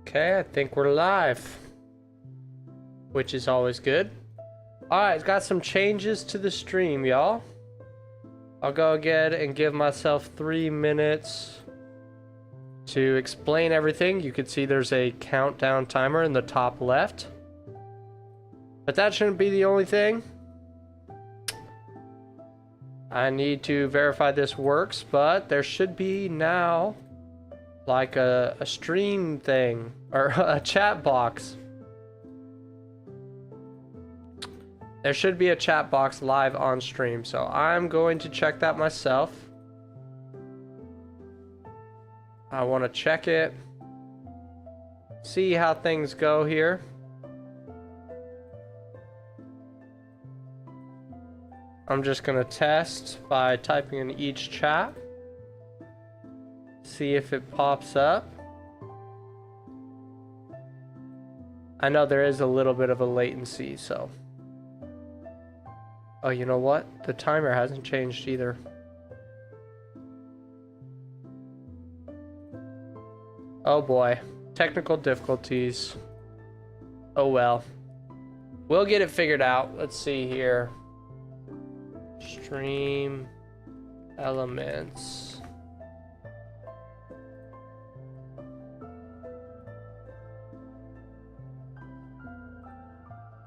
Okay, I think we're live, which is always good. Alright, got some changes to the stream, y'all. I'll go ahead and give myself 3 minutes to explain everything. You can see there's a countdown timer in the top left. But that shouldn't be the only thing. I need to verify this works, but there should be now like a stream thing or a chat box. There should be a chat box live on stream, so I'm going to check that myself. I want to check it, see how things go here. I'm just going to test by typing in each chat, see if it pops up. I know there is a little bit of a latency, so. Oh, you know what? The timer hasn't changed either. Oh boy, technical difficulties. Oh well. We'll get it figured out. Let's see here. Stream elements.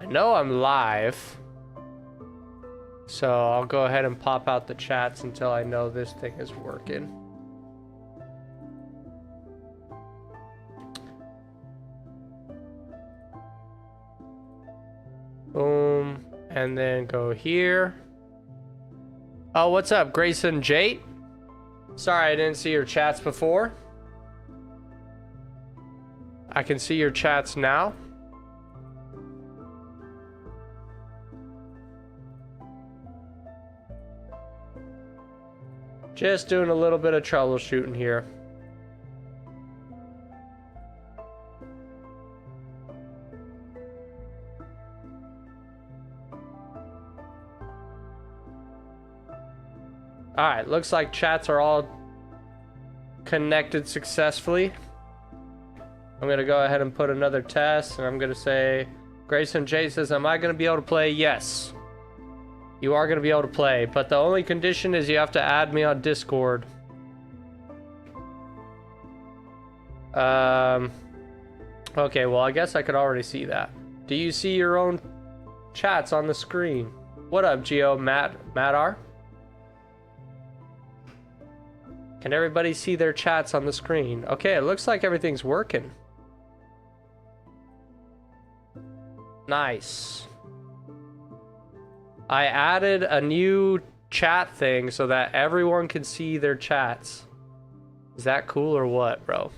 I know I'm live, so I'll go ahead and pop out the chats until I know this thing is working. Boom, and then go here. Oh, what's up, Grayson Jate? Sorry I didn't see your chats before. I can see your chats now. Just doing a little bit of troubleshooting here. Alright, looks like chats are all connected successfully. I'm going to go ahead and put another test, and I'm going to say, Grayson J says, am I going to be able to play? Yes. You are going to be able to play, but the only condition is you have to add me on Discord. Okay, well, I guess I could already see that. Do you see your own chats on the screen? What up, Geo Madar? Can everybody see their chats on the screen? Okay, it looks like everything's working. Nice. I added a new chat thing so that everyone can see their chats. Is that cool or what, bro?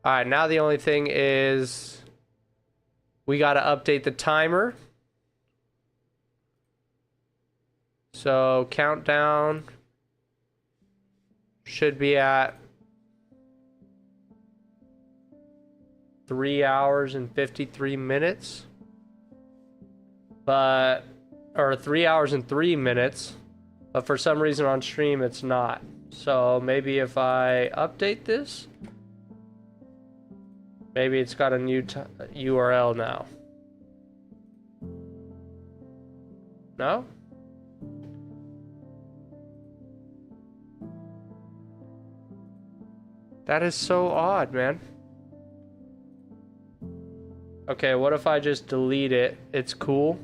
Alright, now the only thing is we gotta update the timer. So countdown should be at 3 hours and 53 minutes. But, or 3 hours and 3 minutes. But for some reason on stream it's not. So maybe if I update this, maybe it's got a new URL now. No? That is so odd, man. Okay, what if I just delete it? It's cool.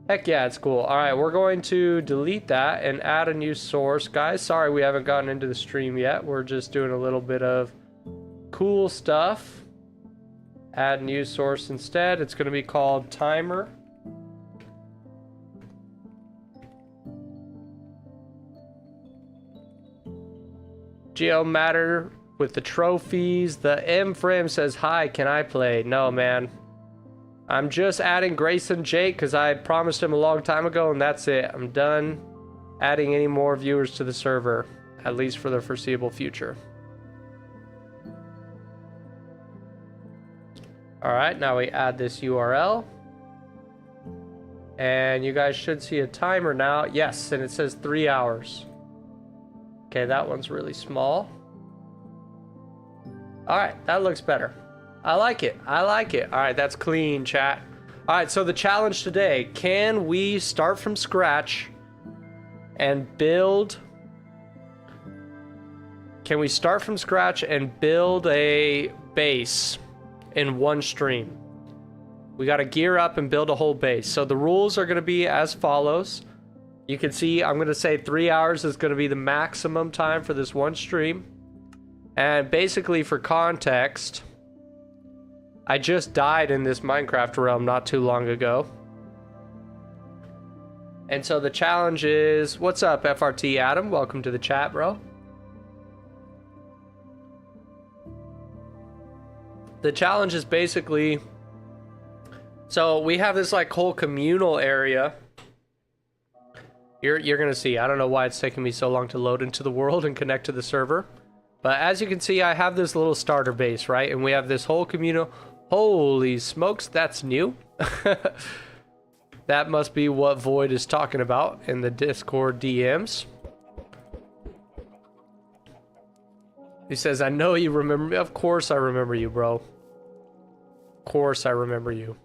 Heck yeah, it's cool. All right, we're going to delete that and add a new source. Guys, sorry we haven't gotten into the stream yet. We're just doing a little bit of cool stuff. Add new source instead. It's going to be called timer. Geo Matter with the trophies. The M Frame says, hi, can I play? No, man. I'm just adding Grayson Jake because I promised him a long time ago, and that's it. I'm done adding any more viewers to the server, at least for the foreseeable future. Alright, now we add this URL. And you guys should see a timer now. Yes, and it says 3 hours. Okay, that one's really small. All right, that looks better. I like it. I like it. All right, that's clean, chat. All right, so the challenge today, can we start from scratch and build... Can we start from scratch and build a base in one stream? We got to gear up and build a whole base. So the rules are going to be as follows. You can see I'm going to say 3 hours is going to be the maximum time for this one stream. And basically for context, I just died in this Minecraft realm not too long ago. And so the challenge is, what's up FRT Adam? Welcome to the chat, bro. The challenge is basically, so we have this like whole communal area. You're gonna see, I don't know why it's taking me so long to load into the world and connect to the server. But as you can see, I have this little starter base, right? And we have this whole communal, holy smokes, that's new. That must be what Void is talking about in the Discord DMs. He says, I know you remember me. Of course I remember you, bro. Of course I remember you.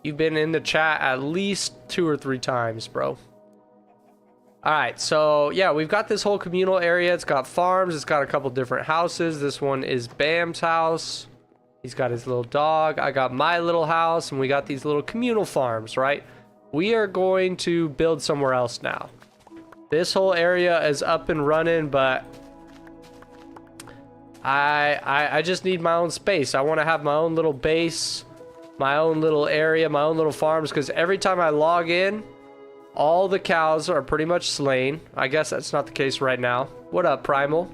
You've been in the chat at least 2 or 3 times, bro. Alright, so yeah, we've got this whole communal area. It's got farms. It's got a couple different houses. This one is Bam's house. He's got his little dog. I got my little house. And we got these little communal farms, right? We are going to build somewhere else now. This whole area is up and running, but... I just need my own space. I want to have my own little base, my own little area, my own little farms, because every time I log in, all the cows are pretty much slain. I guess that's not the case right now. What up, Primal?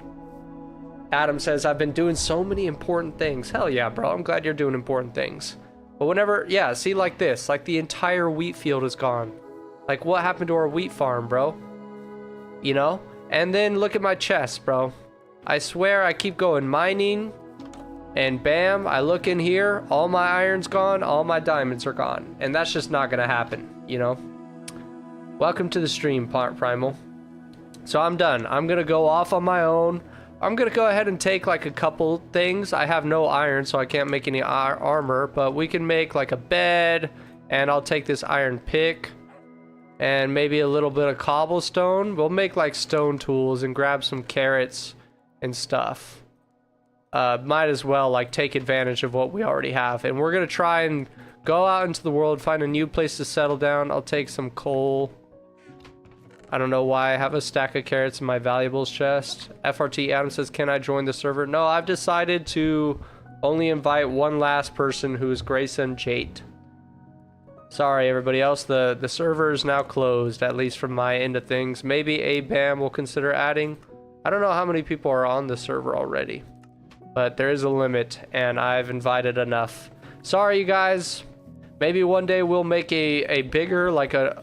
Adam says, I've been doing so many important things. Hell yeah, bro. I'm glad you're doing important things. But whenever, yeah, see like this, like the entire wheat field is gone. Like what happened to our wheat farm, bro? You know? And then look at my chest, bro. I swear I keep going mining, and bam, I look in here, all my iron's gone, all my diamonds are gone. And that's just not gonna happen, you know? Welcome to the stream, Primal. So I'm done. I'm gonna go off on my own. I'm gonna go ahead and take like a couple things. I have no iron, so I can't make any armor, but we can make like a bed, and I'll take this iron pick, and maybe a little bit of cobblestone. We'll make like stone tools and grab some carrots and stuff. Might as well like take advantage of what we already have, and we're gonna try and go out into the world, find a new place to settle down. I'll take some coal. I don't know why I have a stack of carrots in my valuables chest. FRT Adam says, can I join the server? No, I've decided to only invite one last person, who is Grayson Jate. Sorry everybody else, the server is now closed, at least from my end of things. Maybe ABAM will consider adding. I don't know how many people are on the server already, but there is a limit, and I've invited enough. Sorry, you guys. Maybe one day we'll make a bigger, not a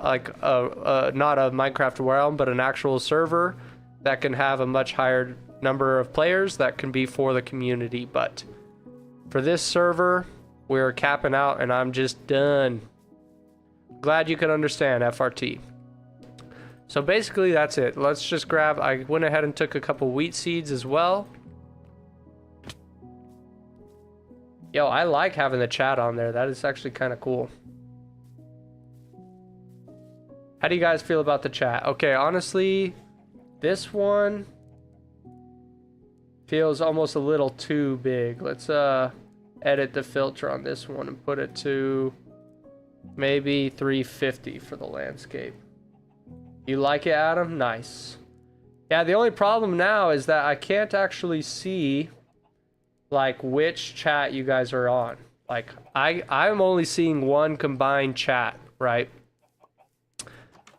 Minecraft realm, but an actual server that can have a much higher number of players that can be for the community. But for this server, we're capping out, and I'm just done. Glad you can understand, FRT. So basically that's it. Let's just grab, I went ahead and took a couple wheat seeds as well. Yo, I like having the chat on there. That is actually kind of cool. How do you guys feel about the chat? Okay, honestly, this one feels almost a little too big. Let's edit the filter on this one and put it to maybe 350 for the landscape. You like it, Adam? Nice. Yeah, the only problem now is that I can't actually see like which chat you guys are on. Like I'm only seeing one combined chat, right?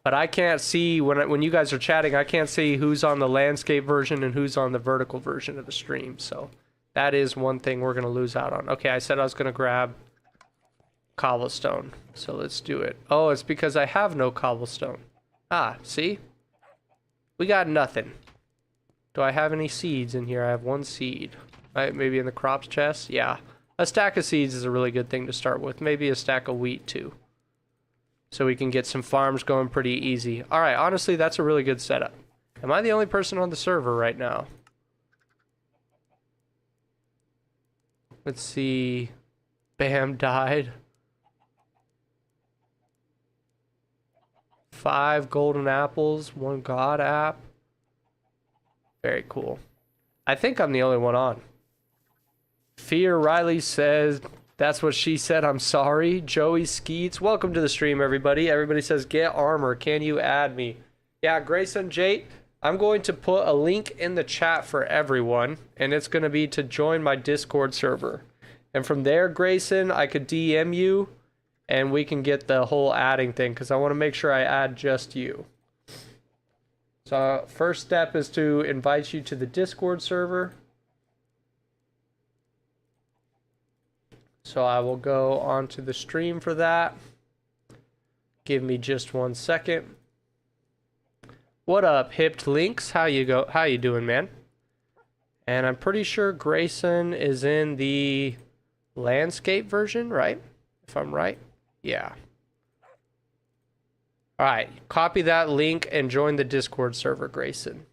But I can't see when you guys are chatting, I can't see who's on the landscape version and who's on the vertical version of the stream. So that is one thing we're gonna lose out on. Okay, I said I was gonna grab cobblestone, so let's do it. Oh, it's because I have no cobblestone. Ah, see? We got nothing. Do I have any seeds in here? I have 1 seed. Right, maybe in the crops chest? Yeah. A stack of seeds is a really good thing to start with. Maybe a stack of wheat too. So we can get some farms going pretty easy. Alright, honestly, that's a really good setup. Am I the only person on the server right now? Let's see. Bam died. 5 golden apples, 1 god app. Very cool. I think I'm the only one on. Fear Riley says, that's what she said, I'm sorry. Joey Skeets, welcome to the stream, everybody. Everybody says, get armor, can you add me? Yeah, Grayson Jate, I'm going to put a link in the chat for everyone, and it's going to be to join my Discord server. And from there, Grayson, I could DM you, and we can get the whole adding thing, because I want to make sure I add just you. So first step is to invite you to the Discord server. So I will go onto the stream for that. Give me just 1 second. What up, Hipped Links? How you doing, man? And I'm pretty sure Grayson is in the landscape version, right? If I'm right. Yeah. All right, copy that link and join the Discord server, Grayson.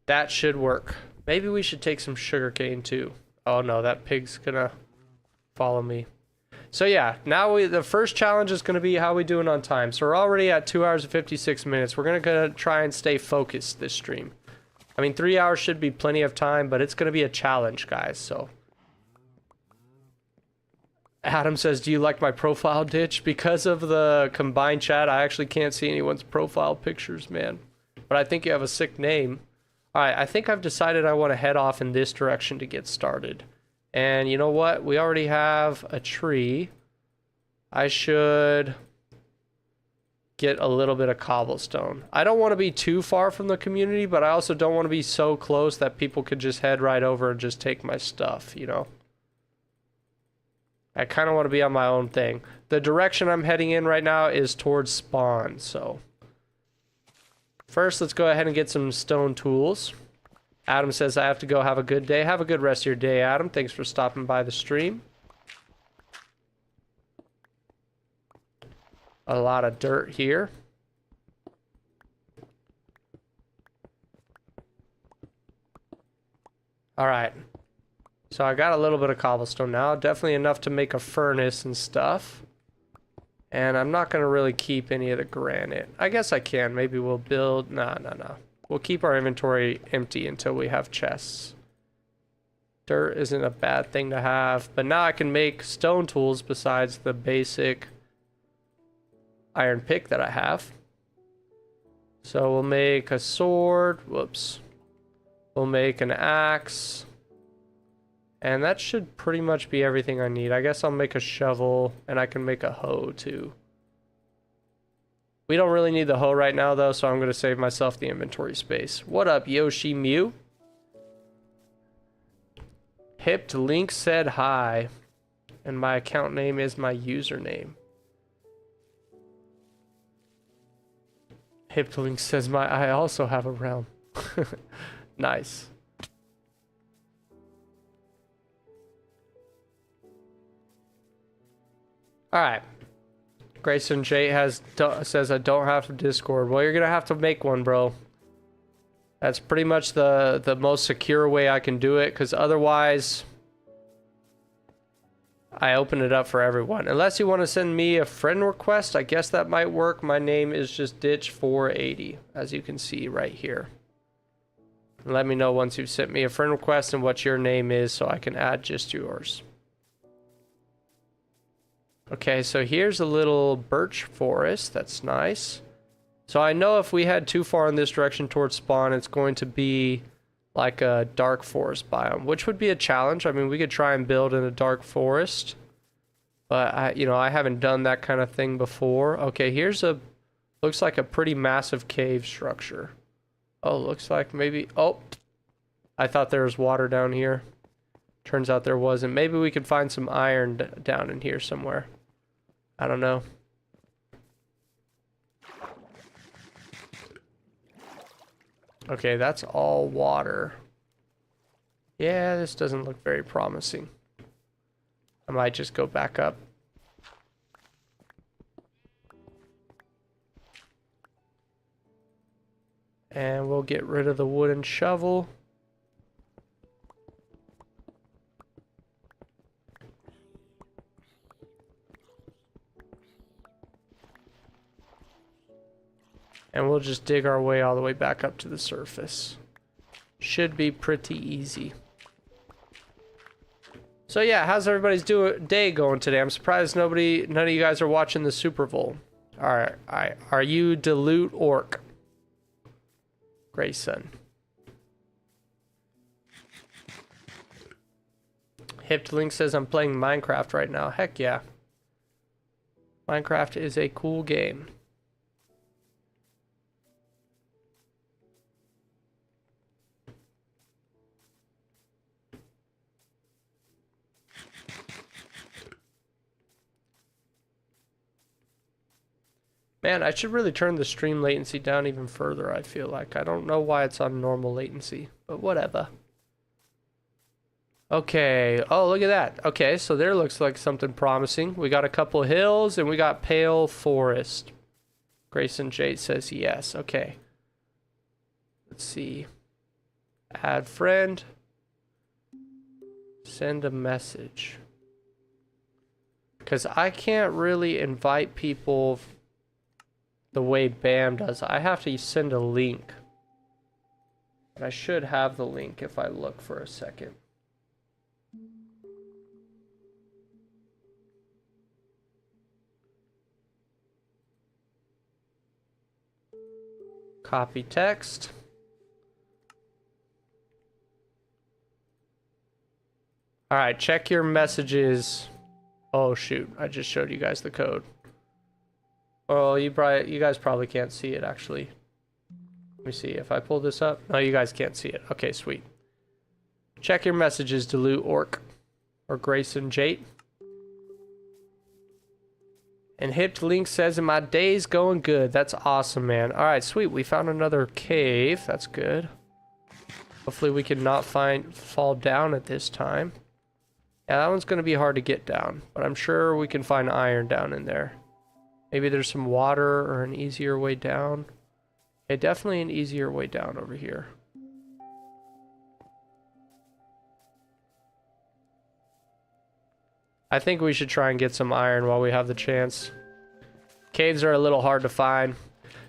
That should work. Maybe we should take some sugarcane too. Oh no, that pig's gonna follow me. So yeah, now the first challenge is gonna be how we doing on time. So we're already at 2 hours and 56 minutes. We're gonna try and stay focused this stream. I mean, 3 hours should be plenty of time, but it's gonna be a challenge, guys, so. Adam says, do you like my profile ditch? Because of the combined chat, I actually can't see anyone's profile pictures, man. But I think you have a sick name. All right, I think I've decided I want to head off in this direction to get started. And you know what? We already have a tree. I should get a little bit of cobblestone. I don't want to be too far from the community, but I also don't want to be so close that people could just head right over and just take my stuff, you know? I kind of want to be on my own thing. The direction I'm heading in right now is towards spawn, so. First, let's go ahead and get some stone tools. Adam says, I have to go. Have a good day. Have a good rest of your day, Adam. Thanks for stopping by the stream. A lot of dirt here. All right. So I got a little bit of cobblestone now. Definitely enough to make a furnace and stuff. And I'm not going to really keep any of the granite. I guess I can. Maybe we'll build... No. We'll keep our inventory empty until we have chests. Dirt isn't a bad thing to have. But now I can make stone tools besides the basic iron pick that I have. So we'll make a sword. Whoops. We'll make an axe. And that should pretty much be everything I need. I guess I'll make a shovel, and I can make a hoe too. We don't really need the hoe right now though, so I'm going to save myself the inventory space. What up, Yoshi Mew? Hipped Link said hi. And my account name is my username. Hipped Link says I also have a realm. Nice. All right. Grayson J says I don't have a Discord. Well, you're gonna have to make one, bro. That's pretty much the most secure way I can do it, because otherwise I open it up for everyone. Unless you want to send me a friend request, I guess that might work. My name is just Ditch480, as you can see right here. Let me know once you've sent me a friend request and what your name is so I can add just yours. Okay, so here's a little birch forest. That's nice. So I know if we head too far in this direction towards spawn, it's going to be like a dark forest biome, which would be a challenge. I mean, we could try and build in a dark forest, but I haven't done that kind of thing before. Okay, here's looks like a pretty massive cave structure. Oh, looks like maybe, oh, I thought there was water down here. Turns out there wasn't. Maybe we could find some iron down in here somewhere. I don't know. Okay, that's all water. Yeah, this doesn't look very promising. I might just go back up. And we'll get rid of the wooden shovel. And we'll just dig our way all the way back up to the surface. Should be pretty easy. So yeah, how's everybody's day going today? I'm surprised none of you guys are watching the Super Bowl. Alright, are you Dilute Orc? Grayson. Hipped Link says I'm playing Minecraft right now. Heck yeah. Minecraft is a cool game. Man, I should really turn the stream latency down even further, I feel like. I don't know why it's on normal latency, but whatever. Okay, oh, look at that. Okay, so there looks like something promising. We got a couple of hills, and we got pale forest. Grayson Jade says yes. Okay. Let's see. Add friend. Send a message. Because I can't really invite people the way Bam does. I have to send a link. And I should have the link if I look for a second. Copy text. Alright, check your messages. Oh shoot, I just showed you guys the code. Well, you guys probably can't see it, actually. Let me see if I pull this up. No, you guys can't see it. Okay, sweet. Check your messages, Dilute Orc. Or Grayson Jate. And Hipped Link says, my day's going good. That's awesome, man. Alright, sweet. We found another cave. That's good. Hopefully we can not fall down at this time. Yeah, that one's going to be hard to get down. But I'm sure we can find iron down in there. Maybe there's some water or an easier way down. Okay, definitely an easier way down over here. I think we should try and get some iron while we have the chance. Caves are a little hard to find.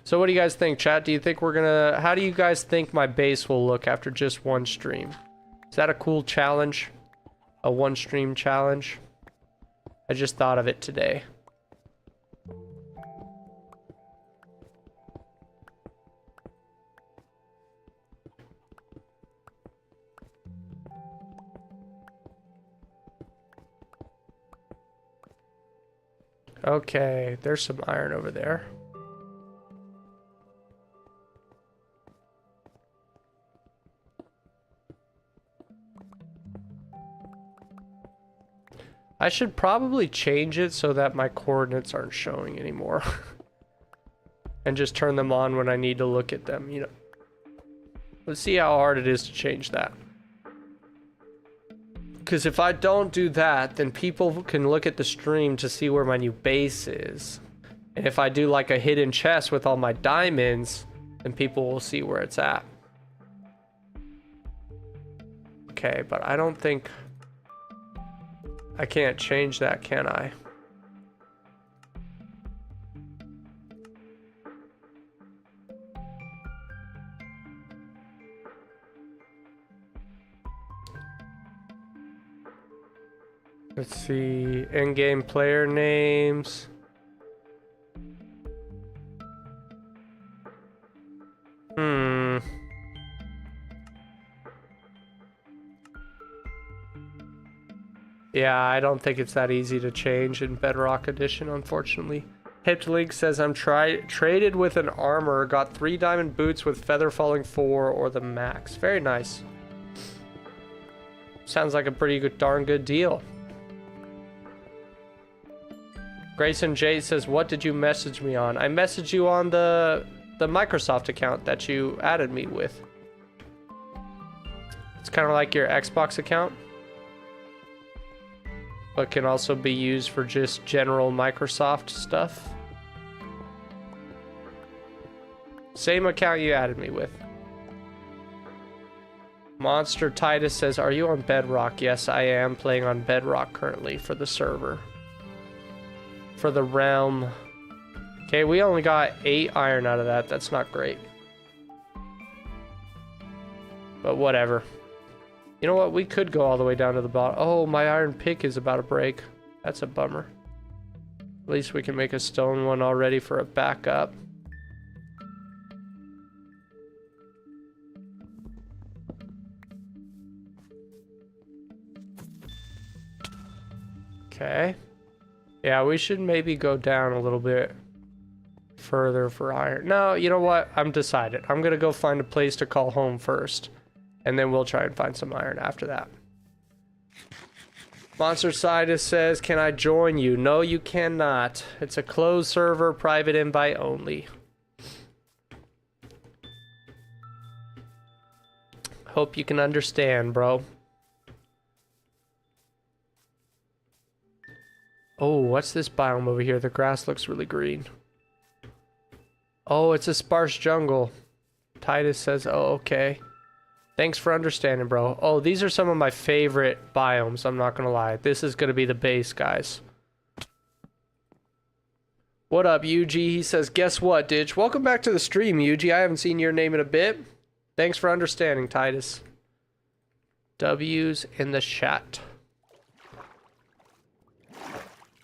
So what do you guys think, chat? Do you think how do you guys think my base will look after just one stream? Is that a cool challenge? A one stream challenge? I just thought of it today. Okay, there's some iron over there. I should probably change it so that my coordinates aren't showing anymore. And just turn them on when I need to look at them, you know. Let's see how hard it is to change that. Because if I don't do that, then people can look at the stream to see where my new base is. And if I do like a hidden chest with all my diamonds, then people will see where it's at. Okay, but I don't think... I can't change that, can I? Let's see, in-game player names. Yeah, I don't think it's that easy to change in Bedrock Edition, unfortunately. Hipped Link says I'm traded with an armor, got 3 diamond boots with feather falling 4 or the max. Very nice. Sounds like a pretty good, darn good deal. Grayson J says, what did you message me on? I messaged you on the Microsoft account that you added me with. It's kind of like your Xbox account, but can also be used for just general Microsoft stuff. Same account you added me with. Monster Titus says, are you on Bedrock? Yes, I am playing on Bedrock currently for the server. For the realm. Okay, we only got 8 iron out of that. That's not great. But whatever. You know what? We could go all the way down to the bottom. Oh, my iron pick is about to break. That's a bummer. At least we can make a stone one already for a backup. Okay. Yeah, we should maybe go down a little bit further for iron. No, you know what? I'm decided. I'm gonna go find a place to call home first. And then we'll try and find some iron after that. Monster Sidus says, can I join you? No, you cannot. It's a closed server, private invite only. Hope you can understand, bro. Oh, what's this biome over here? The grass looks really green. Oh, it's a sparse jungle. Titus says, oh, okay. Thanks for understanding, bro. Oh, these are some of my favorite biomes, I'm not gonna lie. This is gonna be the base, guys. What up, UG? He says, guess what, Ditch? Welcome back to the stream, UG. I haven't seen your name in a bit. Thanks for understanding, Titus. W's in the chat.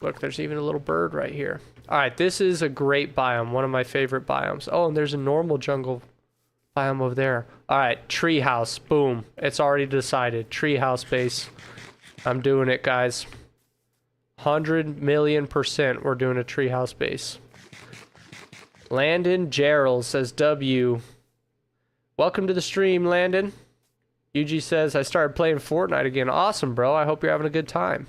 Look, there's even a little bird right here. Alright, this is a great biome. One of my favorite biomes. Oh, and there's a normal jungle biome over there. Alright, treehouse. Boom. It's already decided. Treehouse base. I'm doing it, guys. 100,000,000% we're doing a treehouse base. Landon Gerald says W. Welcome to the stream, Landon. UG says, I started playing Fortnite again. Awesome, bro. I hope you're having a good time.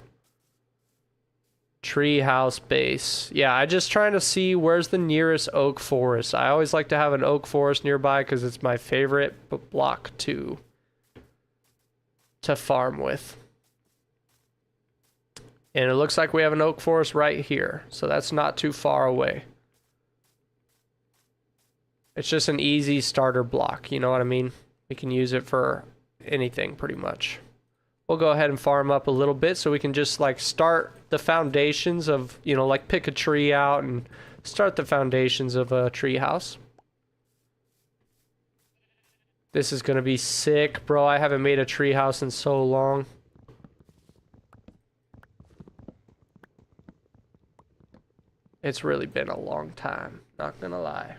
Treehouse base. Yeah, I just trying to see where's the nearest oak forest. I always like to have an oak forest nearby because it's my favorite block to farm with. And it looks like we have an oak forest right here, so that's not too far away. It's just an easy starter block, you know what I mean? We can use it for anything pretty much. We'll go ahead and farm up a little bit so we can just like start the foundations of, you know, like pick a tree out and start the foundations of a tree house. This is gonna be sick, bro. I haven't made a tree house in so long. It's really been a long time, not gonna lie.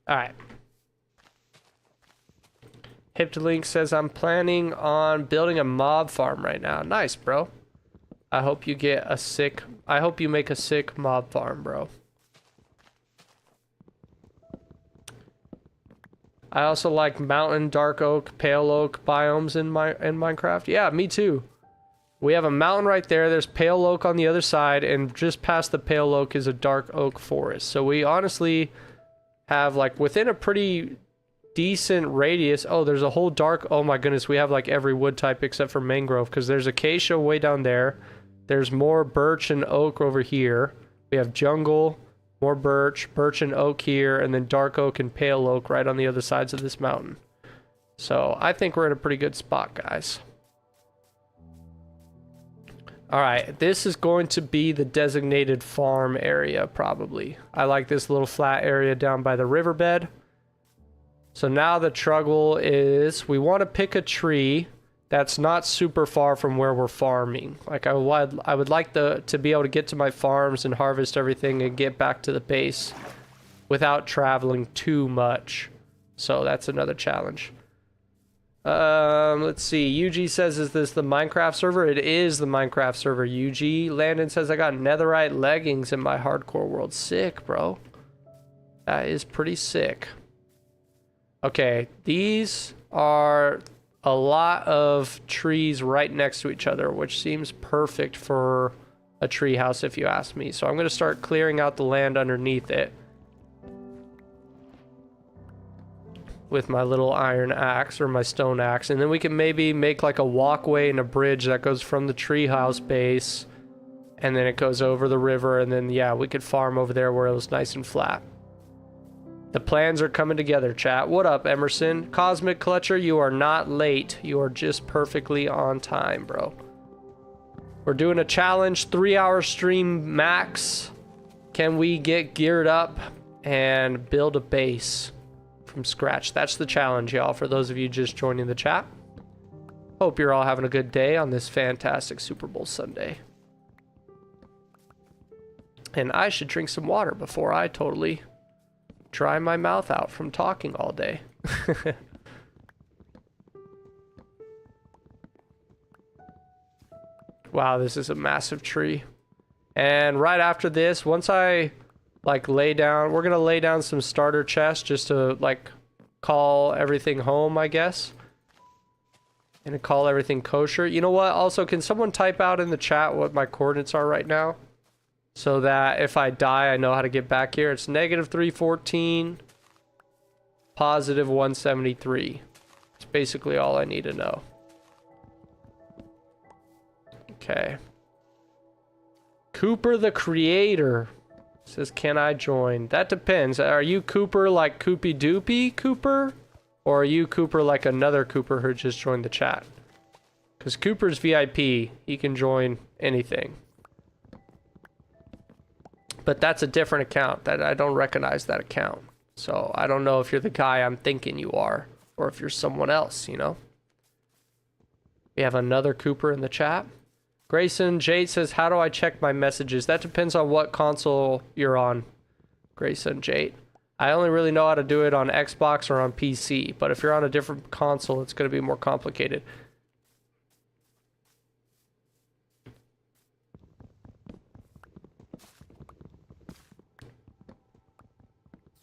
Alright. Hiptolink says, I'm planning on building a mob farm right now. Nice, bro. I hope you get a sick... I hope you make a sick mob farm, bro. I also like mountain, dark oak, pale oak biomes in Minecraft. Yeah, me too. We have a mountain right there. There's pale oak on the other side, and just past the pale oak is a dark oak forest. So we honestly have, like, within a pretty decent radius. Oh, there's a whole dark... Oh my goodness, we have like every wood type except for mangrove, because there's acacia way down there. There's more birch and oak over here. We have jungle, more birch and oak here, and then dark oak and pale oak right on the other sides of this mountain. So I think we're in a pretty good spot, guys. Alright, this is going to be the designated farm area, probably. I like this little flat area down by the riverbed. So now the struggle is we want to pick a tree that's not super far from where we're farming. Like I would like to be able to get to my farms and harvest everything and get back to the base without traveling too much. So that's another challenge. Let's see. UG says, is this the Minecraft server? It is the Minecraft server, UG. Landon says, I got netherite leggings in my hardcore world. Sick, bro. That is pretty sick. Okay, these are a lot of trees right next to each other, which seems perfect for a tree house if you ask me. So I'm going to start clearing out the land underneath it. with my little iron axe or my stone axe, and then we can maybe make like a walkway and a bridge that goes from the treehouse base, and then it goes over the river, and then yeah, we could farm over there where it was nice and flat. The plans are coming together, chat. What up, Emerson? Cosmic Clutcher, you are not late. You are just perfectly on time, bro. We're doing a challenge, 3-hour stream max. Can we get geared up and build a base from scratch? That's the challenge, y'all, for those of you just joining the chat. Hope you're all having a good day on this fantastic Super Bowl Sunday. And I should drink some water before I totally dry my mouth out from talking all day. Wow, this is a massive tree. And right after this, once I like lay down, we're gonna lay down some starter chests just to like call everything home, I guess. And to call everything kosher. You know what? Also, can someone type out in the chat what my coordinates are right now? So that if I die, I know how to get back here. It's -314, +173. It's basically all I need to know. Okay. Cooper the Creator says, can I join? That depends. Are you Cooper like Koopy Doopy Cooper? Or are you Cooper like another Cooper who just joined the chat? Because Cooper's VIP. He can join anything. But that's a different account. That I don't recognize that account. So I don't know if you're the guy I'm thinking you are. Or if you're someone else, you know? We have another Cooper in the chat. Grayson Jade says, how do I check my messages? That depends on what console you're on, Grayson Jade. I only really know how to do it on Xbox or on PC. But if you're on a different console, it's going to be more complicated.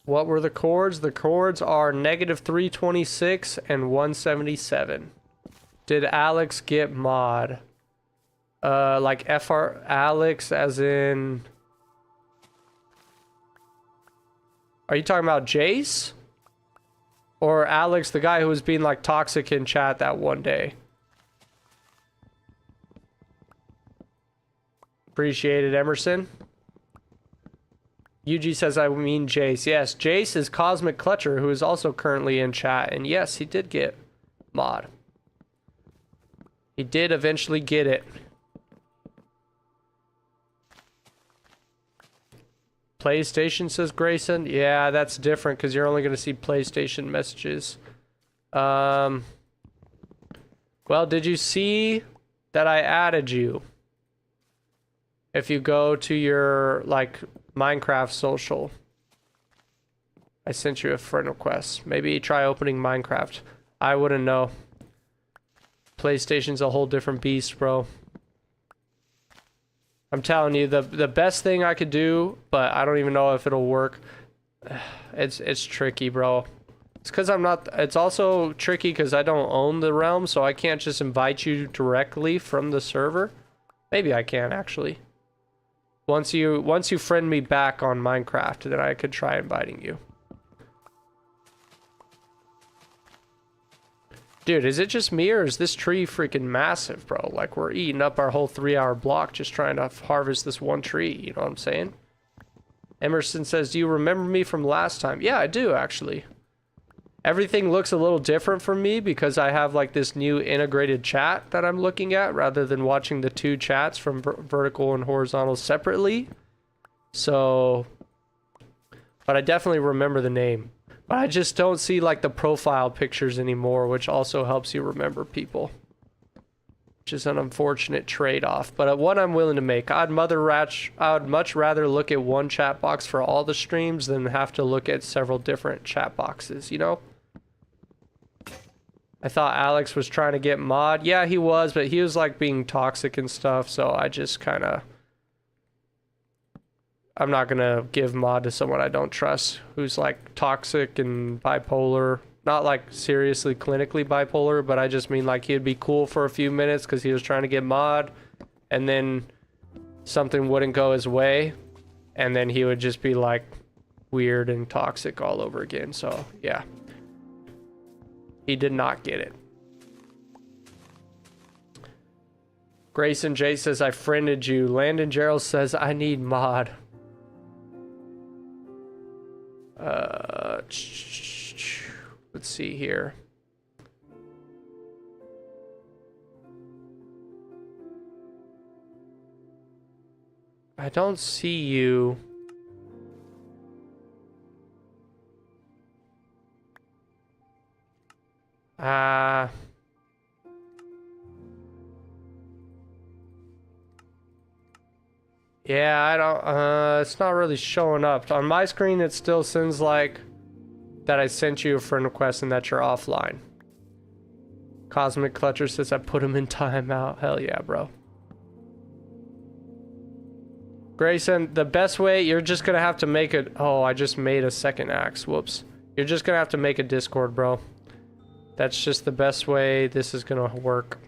What were the chords? The chords are -326 and 177. Did Alex get mod? Like FR Alex as in... Are you talking about Jace? Or Alex, the guy who was being like toxic in chat that one day? Appreciate it, Emerson. UG says, I mean Jace. Yes, Jace is Cosmic Clutcher, who is also currently in chat. And yes, he did get mod. He did eventually get it. PlayStation, says Grayson. Yeah, that's different because you're only going to see PlayStation messages. Well, did you see that I added you? If you go to your, like, Minecraft social, I sent you a friend request. Maybe try opening Minecraft. I wouldn't know. PlayStation's a whole different beast, bro. I'm telling you, the best thing I could do, but I don't even know if it'll work. It's tricky, bro. It's because I'm not... It's also tricky because I don't own the realm, so I can't just invite you directly from the server. Maybe I can, actually. Once you friend me back on Minecraft, then I could try inviting you. Dude, is it just me or is this tree freaking massive, bro? Like, we're eating up our whole 3-hour block just trying to harvest this one tree, you know what I'm saying? Emerson says, do you remember me from last time? Yeah, I do, actually. Everything looks a little different for me because I have, like, this new integrated chat that I'm looking at rather than watching the two chats from vertical and horizontal separately. So, but I definitely remember the name. But I just don't see like the profile pictures anymore, which also helps you remember people. Which is an unfortunate trade-off, but one I'm willing to make. I would much rather look at one chat box for all the streams than have to look at several different chat boxes, you know? I thought Alex was trying to get mod. Yeah, he was, but he was like being toxic and stuff, so I just kind of... I'm not gonna give mod to someone I don't trust who's like toxic and bipolar. Not like seriously clinically bipolar, but I just mean like he'd be cool for a few minutes because he was trying to get mod and then something wouldn't go his way and then he would just be like weird and toxic all over again. So yeah, He did not get it. Grayson J says, I friended you. Landon Gerald says, I need mod. Let's see here. I don't see you. Yeah, I don't, it's not really showing up. On my screen, it still sends like that I sent you a friend request and that you're offline. Cosmic Clutcher says I put him in timeout. Hell yeah, bro. Grayson, the best way, you're just gonna have to make it. Oh, I just made a second axe. Whoops. You're just gonna have to make a Discord, bro. That's just the best way this is gonna work.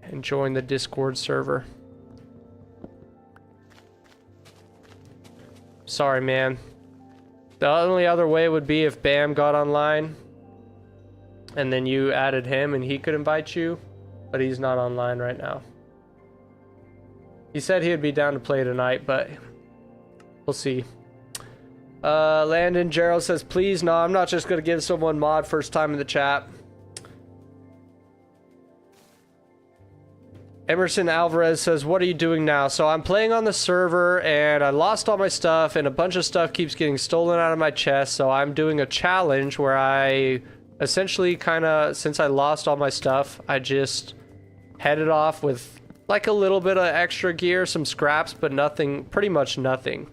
And join the Discord server. Sorry, man. The only other way would be if Bam got online and then you added him and he could invite you, but he's not online right now. He said he'd be down to play tonight, but we'll see. Landon Gerald says, please, no, I'm not just gonna give someone mod first time in the chat. Emerson Alvarez says, what are you doing now? So I'm playing on the server and I lost all my stuff and a bunch of stuff keeps getting stolen out of my chest. So I'm doing a challenge where I essentially kind of, since I lost all my stuff, I just headed off with like a little bit of extra gear, some scraps, but nothing, pretty much nothing.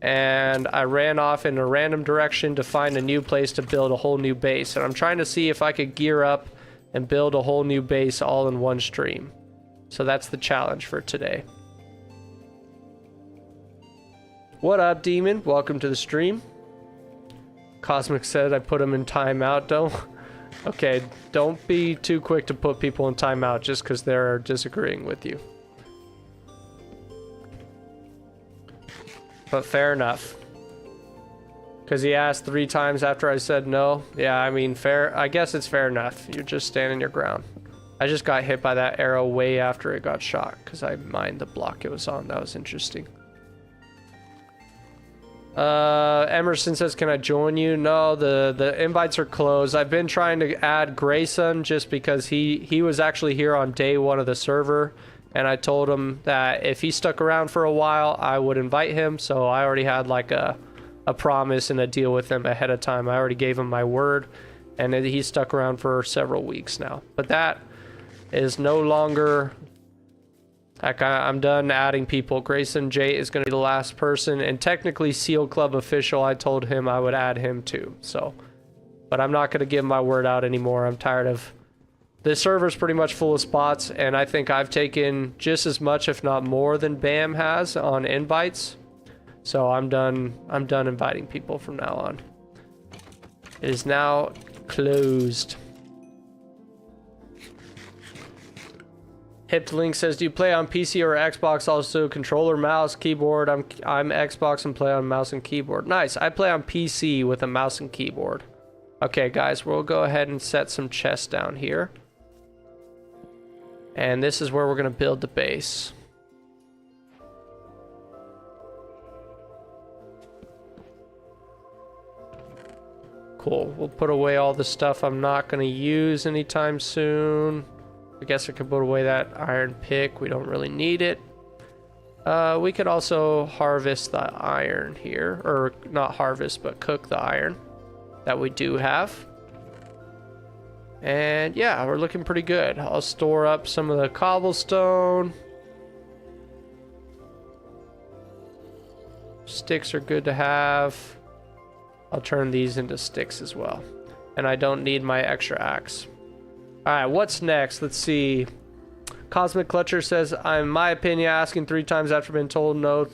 And I ran off in a random direction to find a new place to build a whole new base. And I'm trying to see if I could gear up and build a whole new base all in one stream. So that's the challenge for today. What up, Demon? Welcome to the stream. Cosmic said I put him in timeout. Don't. Okay, don't be too quick to put people in timeout just because they're disagreeing with you. But fair enough. Because he asked 3 times after I said no. Yeah, I mean, fair. I guess it's fair enough. You're just standing your ground. I just got hit by that arrow way after it got shot because I mined the block it was on. That was interesting. Emerson says, can I join you? No, the invites are closed. I've been trying to add Grayson just because he was actually here on day 1 of the server. And I told him that if he stuck around for a while, I would invite him. So I already had like a promise and a deal with him ahead of time. I already gave him my word. And he stuck around for several weeks now. But that is no longer, like, I'm done adding people. Grayson J is going to be the last person, and technically Seal Club official, I told him I would add him too. So, but I'm not going to give my word out anymore. I'm tired of, the server's pretty much full of spots, and I think I've taken just as much, if not more, than Bam has on invites. So I'm done inviting people from now on. It is now closed. Hipped Link says, do you play on PC or Xbox? Also, controller, mouse, keyboard. I'm Xbox and play on mouse and keyboard. Nice. I play on PC with a mouse and keyboard. Okay, guys, we'll go ahead and set some chests down here. And this is where we're going to build the base. Cool. We'll put away all the stuff I'm not going to use anytime soon. I guess I could put away that iron pick. We don't really need it. We could also harvest the iron here. Or not harvest, but cook the iron that we do have. And yeah, we're looking pretty good. I'll store up some of the cobblestone. Sticks are good to have. I'll turn these into sticks as well. And I don't need my extra axe. Alright, what's next? Let's see. Cosmic Clutcher says, in my opinion, asking 3 times after being told no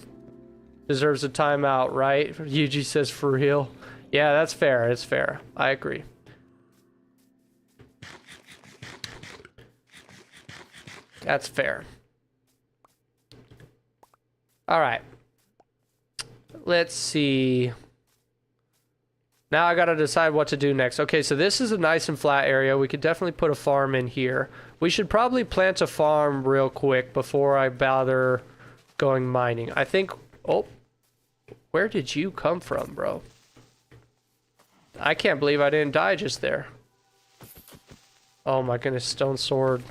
deserves a timeout, right? Yuji says, for real. Yeah, that's fair. It's fair. I agree. That's fair. Alright. Let's see. Now I gotta decide what to do next. Okay, so this is a nice and flat area. We could definitely put a farm in here. We should probably plant a farm real quick before I bother going mining. I think... Oh, where did you come from, bro? I can't believe I didn't die just there. Oh my goodness, stone sword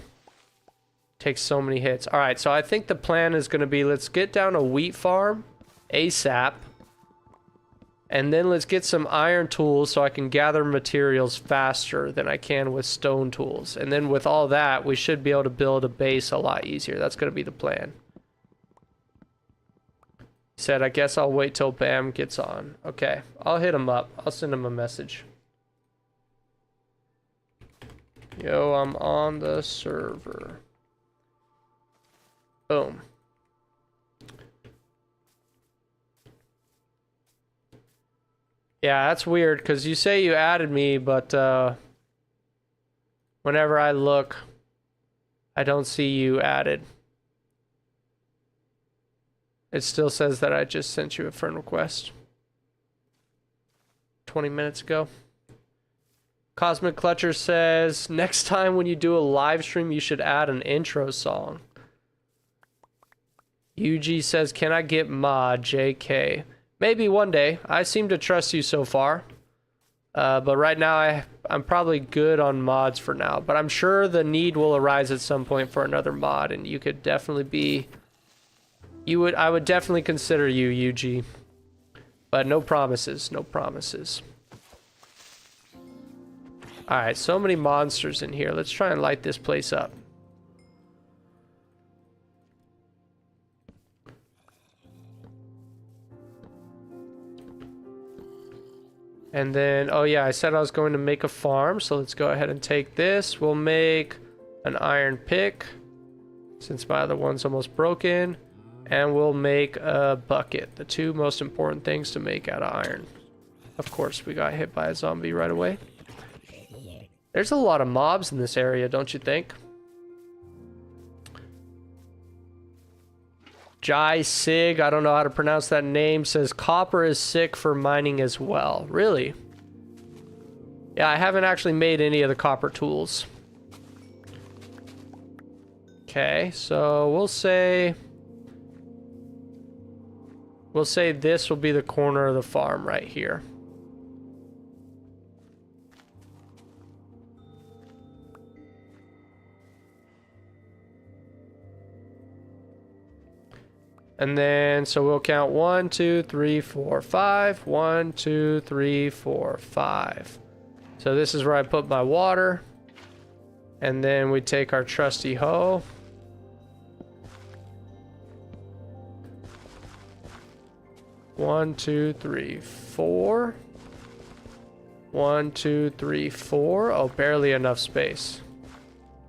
takes so many hits. All right, so I think the plan is going to be, let's get down a wheat farm ASAP. And then let's get some iron tools so I can gather materials faster than I can with stone tools. And then with all that, we should be able to build a base a lot easier. That's going to be the plan. He said, I guess I'll wait till Bam gets on. Okay, I'll hit him up. I'll send him a message. Yo, I'm on the server. Boom. Yeah, that's weird, because you say you added me, but whenever I look, I don't see you added. It still says that I just sent you a friend request 20 minutes ago. Cosmic Clutcher says, next time when you do a live stream, you should add an intro song. UG says, can I get mod JK? Maybe one day. I seem to trust you so far. But right now, I'm probably good on mods for now. But I'm sure the need will arise at some point for another mod. And you could definitely be... I would definitely consider you, UG. But no promises. No promises. Alright, so many monsters in here. Let's try and light this place up. And then, oh yeah, I said I was going to make a farm, so let's go ahead and take this. We'll make an iron pick, since my other one's almost broken. And we'll make a bucket, the two most important things to make out of iron. Of course, we got hit by a zombie right away. There's a lot of mobs in this area, don't you think? Jai Sig, I don't know how to pronounce that name, says copper is sick for mining as well. Really? Yeah, I haven't actually made any of the copper tools. Okay, so we'll say this will be the corner of the farm right here. And then, so we'll count 1, 2, 3, 4, 5. 1, 2, 3, 4, 5. So this is where I put my water. And then we take our trusty hoe. One, two, three, 4. 1, 2, 3, 4. Oh, barely enough space.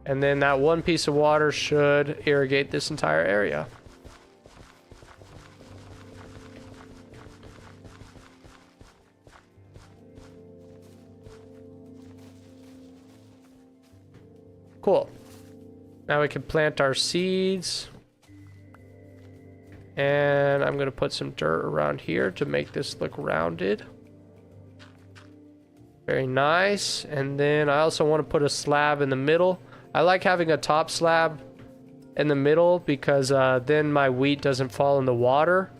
And then that one piece of water should irrigate this entire area. Cool. Now we can plant our seeds. And I'm going to put some dirt around here to make this look rounded. Very nice. And then I also want to put a slab in the middle. I like having a top slab in the middle because then my wheat doesn't fall in the water.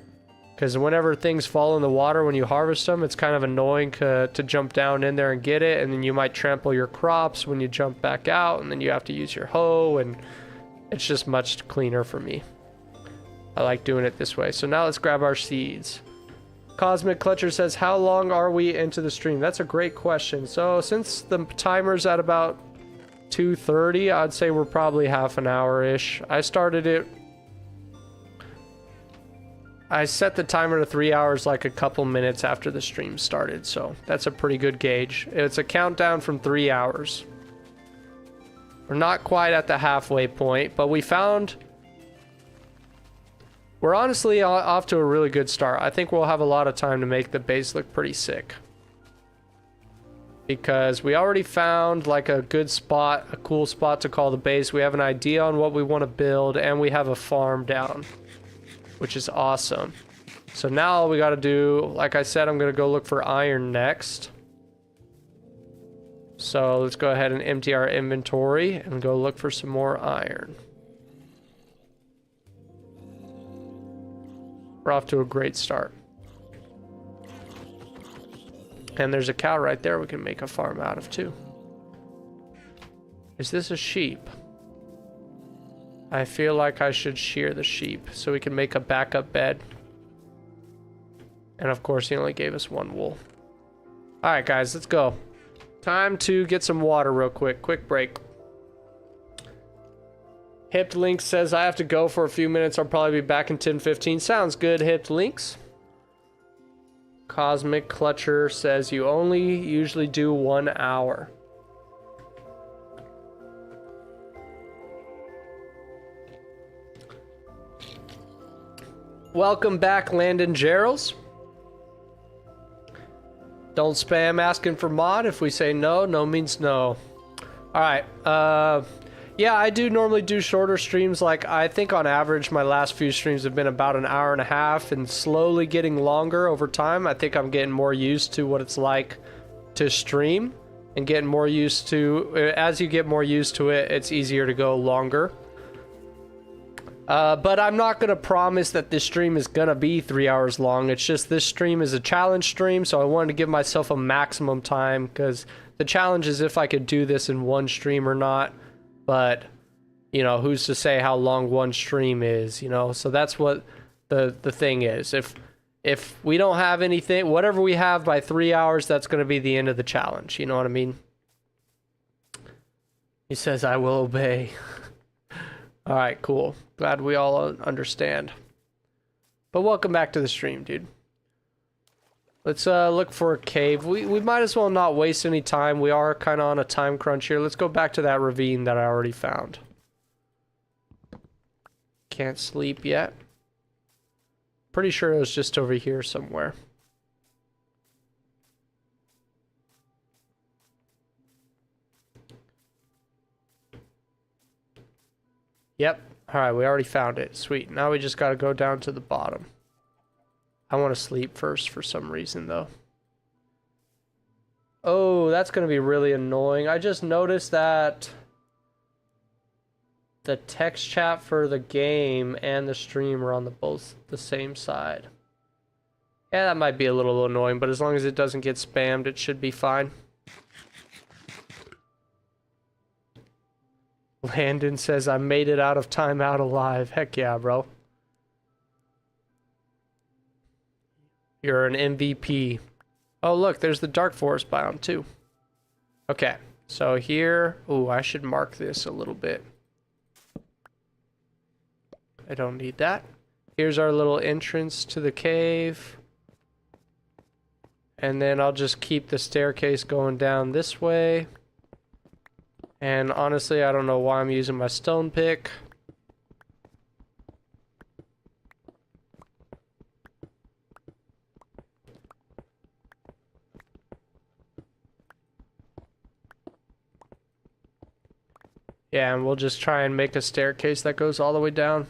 Because whenever things fall in the water when you harvest them, it's kind of annoying to jump down in there and get it. And then you might trample your crops when you jump back out. And then you have to use your hoe. And it's just much cleaner for me. I like doing it this way. So now let's grab our seeds. Cosmic Clutcher says, how long are we into the stream? That's a great question. So since the timer's at about 2:30, I'd say we're probably half an hour-ish. I set the timer to 3 hours like a couple minutes after the stream started, so that's a pretty good gauge. It's a countdown from 3 hours. We're not quite at the halfway point, but we're honestly off to a really good start. I think we'll have a lot of time to make the base look pretty sick. Because we already found like a good spot, a cool spot to call the base. We have an idea on what we want to build, and we have a farm down, which is awesome. So now all we got to do, like I said, I'm going to go look for iron next. So let's go ahead and empty our inventory and go look for some more iron. We're off to a great start. And there's a cow right there we can make a farm out of too. Is this a sheep? I feel like I should shear the sheep so we can make a backup bed. And of course he only gave us one wool. Alright guys, let's go. Time to get some water real quick. Quick break. Hipped Links says I have to go for a few minutes. I'll probably be back in 10:15. Sounds good, Hipped Links. Cosmic Clutcher says you only usually do 1 hour. Welcome back, Landon Gerals. Don't spam asking for mod. If we say no, no means no. Alright, yeah, I do normally do shorter streams. Like, I think on average, my last few streams have been about an hour and a half and slowly getting longer over time. I think I'm getting more used to what it's like to stream and getting more used to, as you get more used to it, it's easier to go longer. But I'm not going to promise that this stream is going to be 3 hours long. It's just this stream is a challenge stream, so I wanted to give myself a maximum time because the challenge is if I could do this in one stream or not. But, you know, who's to say how long one stream is, you know? So that's what the thing is. If we don't have anything, whatever we have by 3 hours, that's going to be the end of the challenge. You know what I mean? He says, I will obey. All right, cool. Glad we all understand. But welcome back to the stream, dude. Let's look for a cave. We might as well not waste any time. We are kind of on a time crunch here. Let's go back to that ravine that I already found. Can't sleep yet. Pretty sure it was just over here somewhere. Yep. Alright, we already found it. Sweet. Now we just gotta go down to the bottom. I want to sleep first for some reason, though. Oh, that's going to be really annoying. I just noticed that the text chat for the game and the stream are on both the same side. Yeah, that might be a little annoying, but as long as it doesn't get spammed, it should be fine. Landon says, I made it out of timeout alive. Heck yeah, bro. You're an MVP. Oh, look, there's the Dark Forest biome, too. Okay, so here... Ooh, I should mark this a little bit. I don't need that. Here's our little entrance to the cave. And then I'll just keep the staircase going down this way. And honestly, I don't know why I'm using my stone pick. Yeah, and we'll just try and make a staircase that goes all the way down.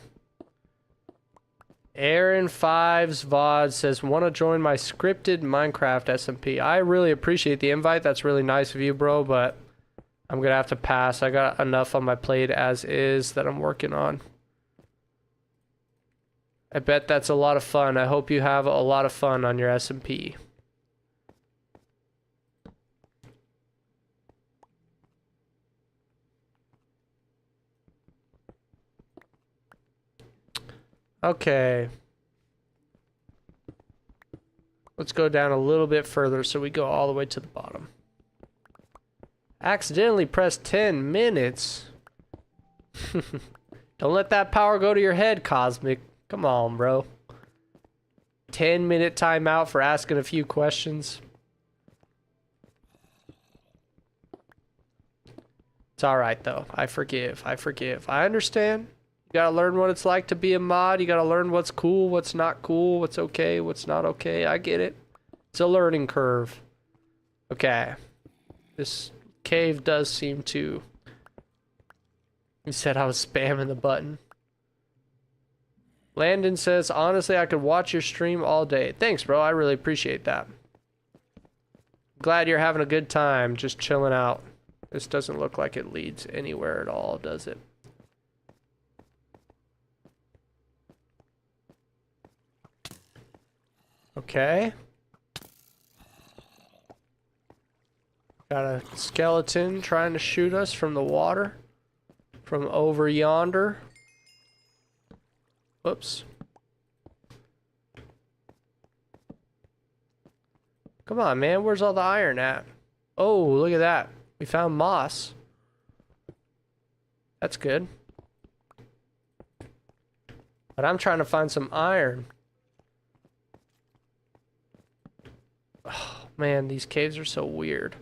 Aaron Fives VOD says, want to join my scripted Minecraft SMP. I really appreciate the invite. That's really nice of you, bro, but I'm going to have to pass. I got enough on my plate as is that I'm working on. I bet that's a lot of fun. I hope you have a lot of fun on your SMP. Okay. Let's go down a little bit further so we go all the way to the bottom. Accidentally pressed 10 minutes. Don't let that power go to your head, Cosmic. Come on, bro. 10-minute timeout for asking a few questions. It's alright, though. I forgive. I forgive. I understand. You gotta learn what it's like to be a mod. You gotta learn what's cool, what's not cool, what's okay, what's not okay. I get it. It's a learning curve. Okay. This cave does seem to... He said I was spamming the button. Landon says, honestly, I could watch your stream all day. Thanks, bro. I really appreciate that. glad you're having a good time, just chilling out. This doesn't look like it leads anywhere at all, does it? Okay. Got a skeleton trying to shoot us from the water. From over yonder. Whoops. Come on, man. Where's all the iron at? Oh, look at that. We found moss. That's good. But I'm trying to find some iron. Oh, man, these caves are so weird.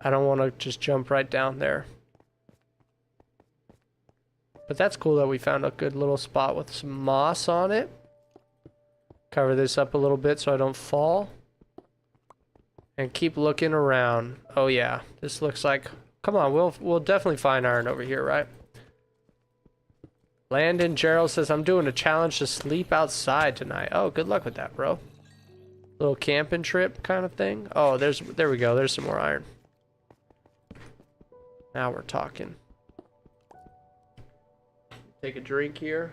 I don't want to just jump right down there. But that's cool that we found a good little spot with some moss on it. Cover this up a little bit so I don't fall. And keep looking around. Oh yeah, this looks like... Come on, we'll definitely find iron over here, right? Landon Gerald says, I'm doing a challenge to sleep outside tonight. Oh, good luck with that, bro. Little camping trip kind of thing. Oh, there we go. There's some more iron. Now we're talking. Take a drink here.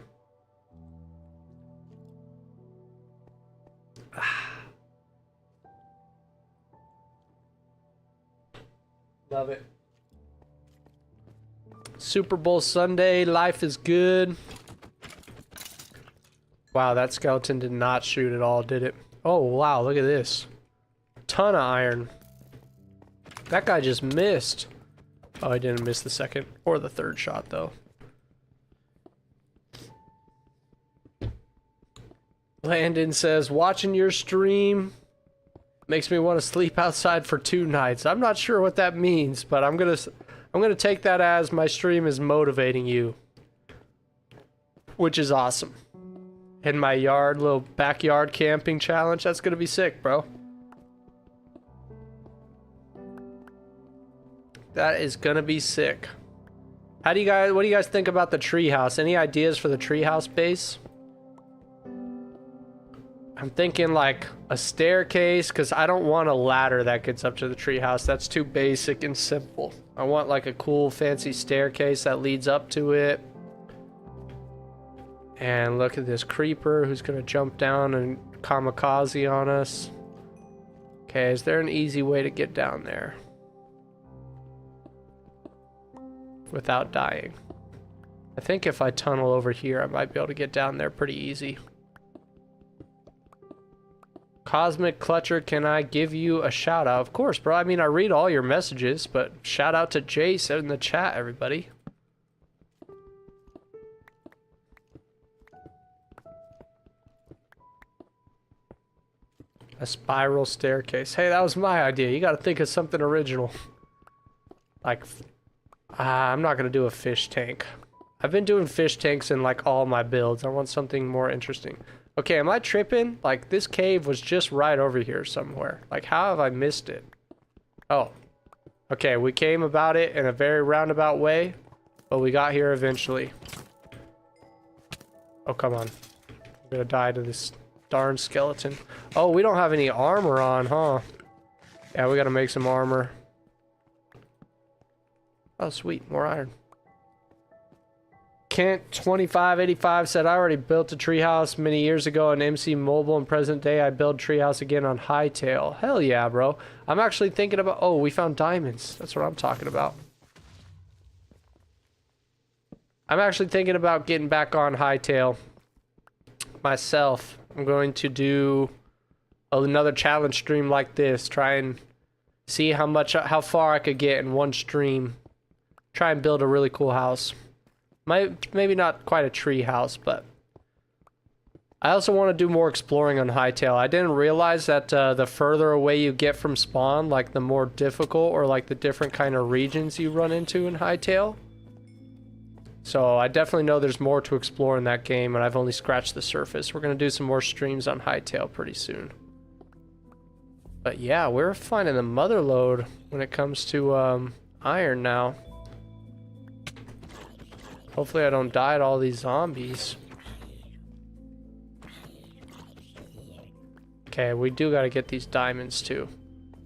Love it. Super Bowl Sunday. Life is good. Wow, that skeleton did not shoot at all, did it? Oh, wow. Look at this. Ton of iron. That guy just missed. Oh, I didn't miss the second or the third shot, though. Landon says, watching your stream makes me want to sleep outside for 2 nights. I'm not sure what that means, but I'm gonna take that as my stream is motivating you, which is awesome. In my yard, little backyard camping challenge. That's gonna be sick, bro. That is gonna be sick. What do you guys think about the treehouse? Any ideas for the treehouse base? I'm thinking like a staircase, because I don't want a ladder that gets up to the treehouse. That's too basic and simple. I want like a cool fancy staircase that leads up to it. And look at this creeper who's gonna jump down and kamikaze on us. Okay, is there an easy way to get down there without dying? I think if I tunnel over here, I might be able to get down there pretty easy. Cosmic Clutcher, can I give you a shout out? Of course, bro. I mean, I read all your messages, but shout out to Jace in the chat, everybody. A spiral staircase. Hey, that was my idea. You gotta think of something original. Like, I'm not gonna do a fish tank. I've been doing fish tanks in like all my builds. I want something more interesting. Okay, am I tripping? Like, this cave was just right over here somewhere. Like, how have I missed it? Oh. Okay, we came about it in a very roundabout way, but we got here eventually. Oh, come on. I'm gonna die to this darn skeleton. Oh, we don't have any armor on, huh? Yeah, we gotta make some armor. Oh, sweet. More iron. Kent2585 said, I already built a treehouse many years ago on MC Mobile, and present day I build treehouse again on Hightail. Hell yeah, bro. I'm actually thinking about... Oh, we found diamonds. That's what I'm talking about. I'm actually thinking about getting back on Hightail myself. I'm going to do another challenge stream like this. Try and see how far I could get in one stream. Try and build a really cool house. Maybe not quite a tree house, but I also want to do more exploring on Hightail. I didn't realize that the further away you get from spawn, like the more difficult or like the different kind of regions you run into in Hightail. So I definitely know there's more to explore in that game, and I've only scratched the surface. We're going to do some more streams on Hightail pretty soon. But yeah, we're finding the mother lode when it comes to iron now. Hopefully I don't die to all these zombies. Okay, we do gotta get these diamonds too.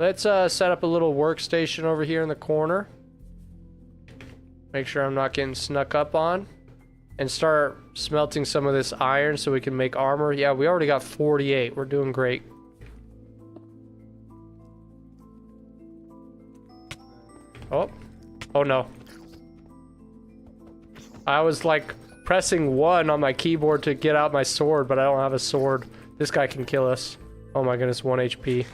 Let's set up a little workstation over here in the corner. Make sure I'm not getting snuck up on. And start smelting some of this iron so we can make armor. Yeah, we already got 48. We're doing great. Oh. Oh no. I was like pressing 1 on my keyboard to get out my sword, but I don't have a sword. This guy can kill us. Oh my goodness, 1 HP.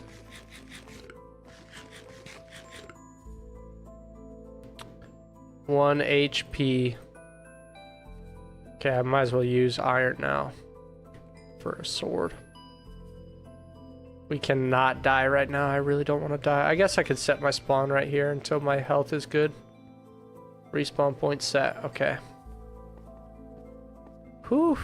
One HP. Okay, I might as well use iron now for a sword. We cannot die right now. I really don't want to die. I guess I could set my spawn right here until my health is good. Respawn point set. Okay. Whew.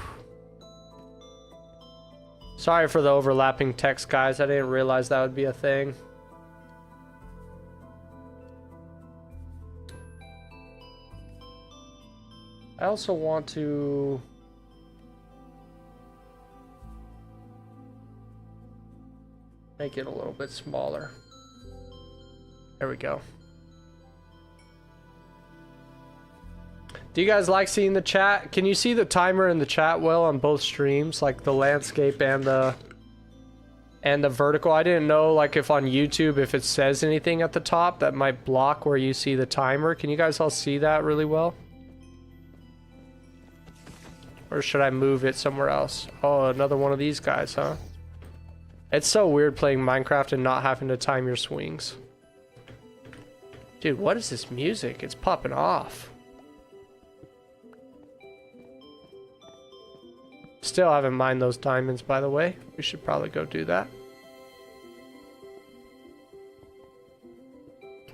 Sorry for the overlapping text, guys. I didn't realize that would be a thing. I also want to... make it a little bit smaller. There we go. Do you guys like seeing the chat? Can you see the timer in the chat well on both streams? Like the landscape and the vertical? I didn't know like if on YouTube if it says anything at the top that might block where you see the timer. Can you guys all see that really well? Or should I move it somewhere else? Oh, another one of these guys, huh? It's so weird playing Minecraft and not having to time your swings. Dude, what is this music? It's popping off. Still haven't mined those diamonds, by the way. We should probably go do that.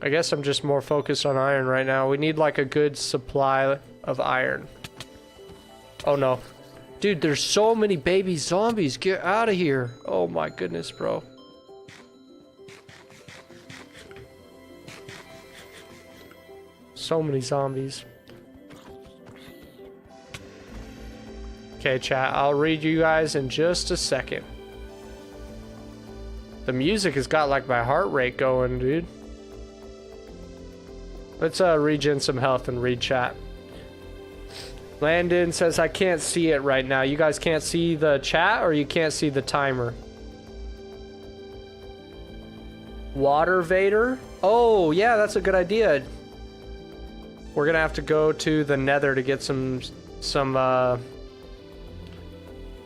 I guess I'm just more focused on iron right now. We need like a good supply of iron. Oh no. Dude, there's so many baby zombies. Get out of here. Oh my goodness, bro. So many zombies. Okay, chat. I'll read you guys in just a second. The music has got like my heart rate going, dude. Let's regen some health and read chat. Landon says I can't see it right now. You guys can't see the chat or you can't see the timer? Water Vader? Oh, yeah, that's a good idea. We're gonna have to go to the Nether to get some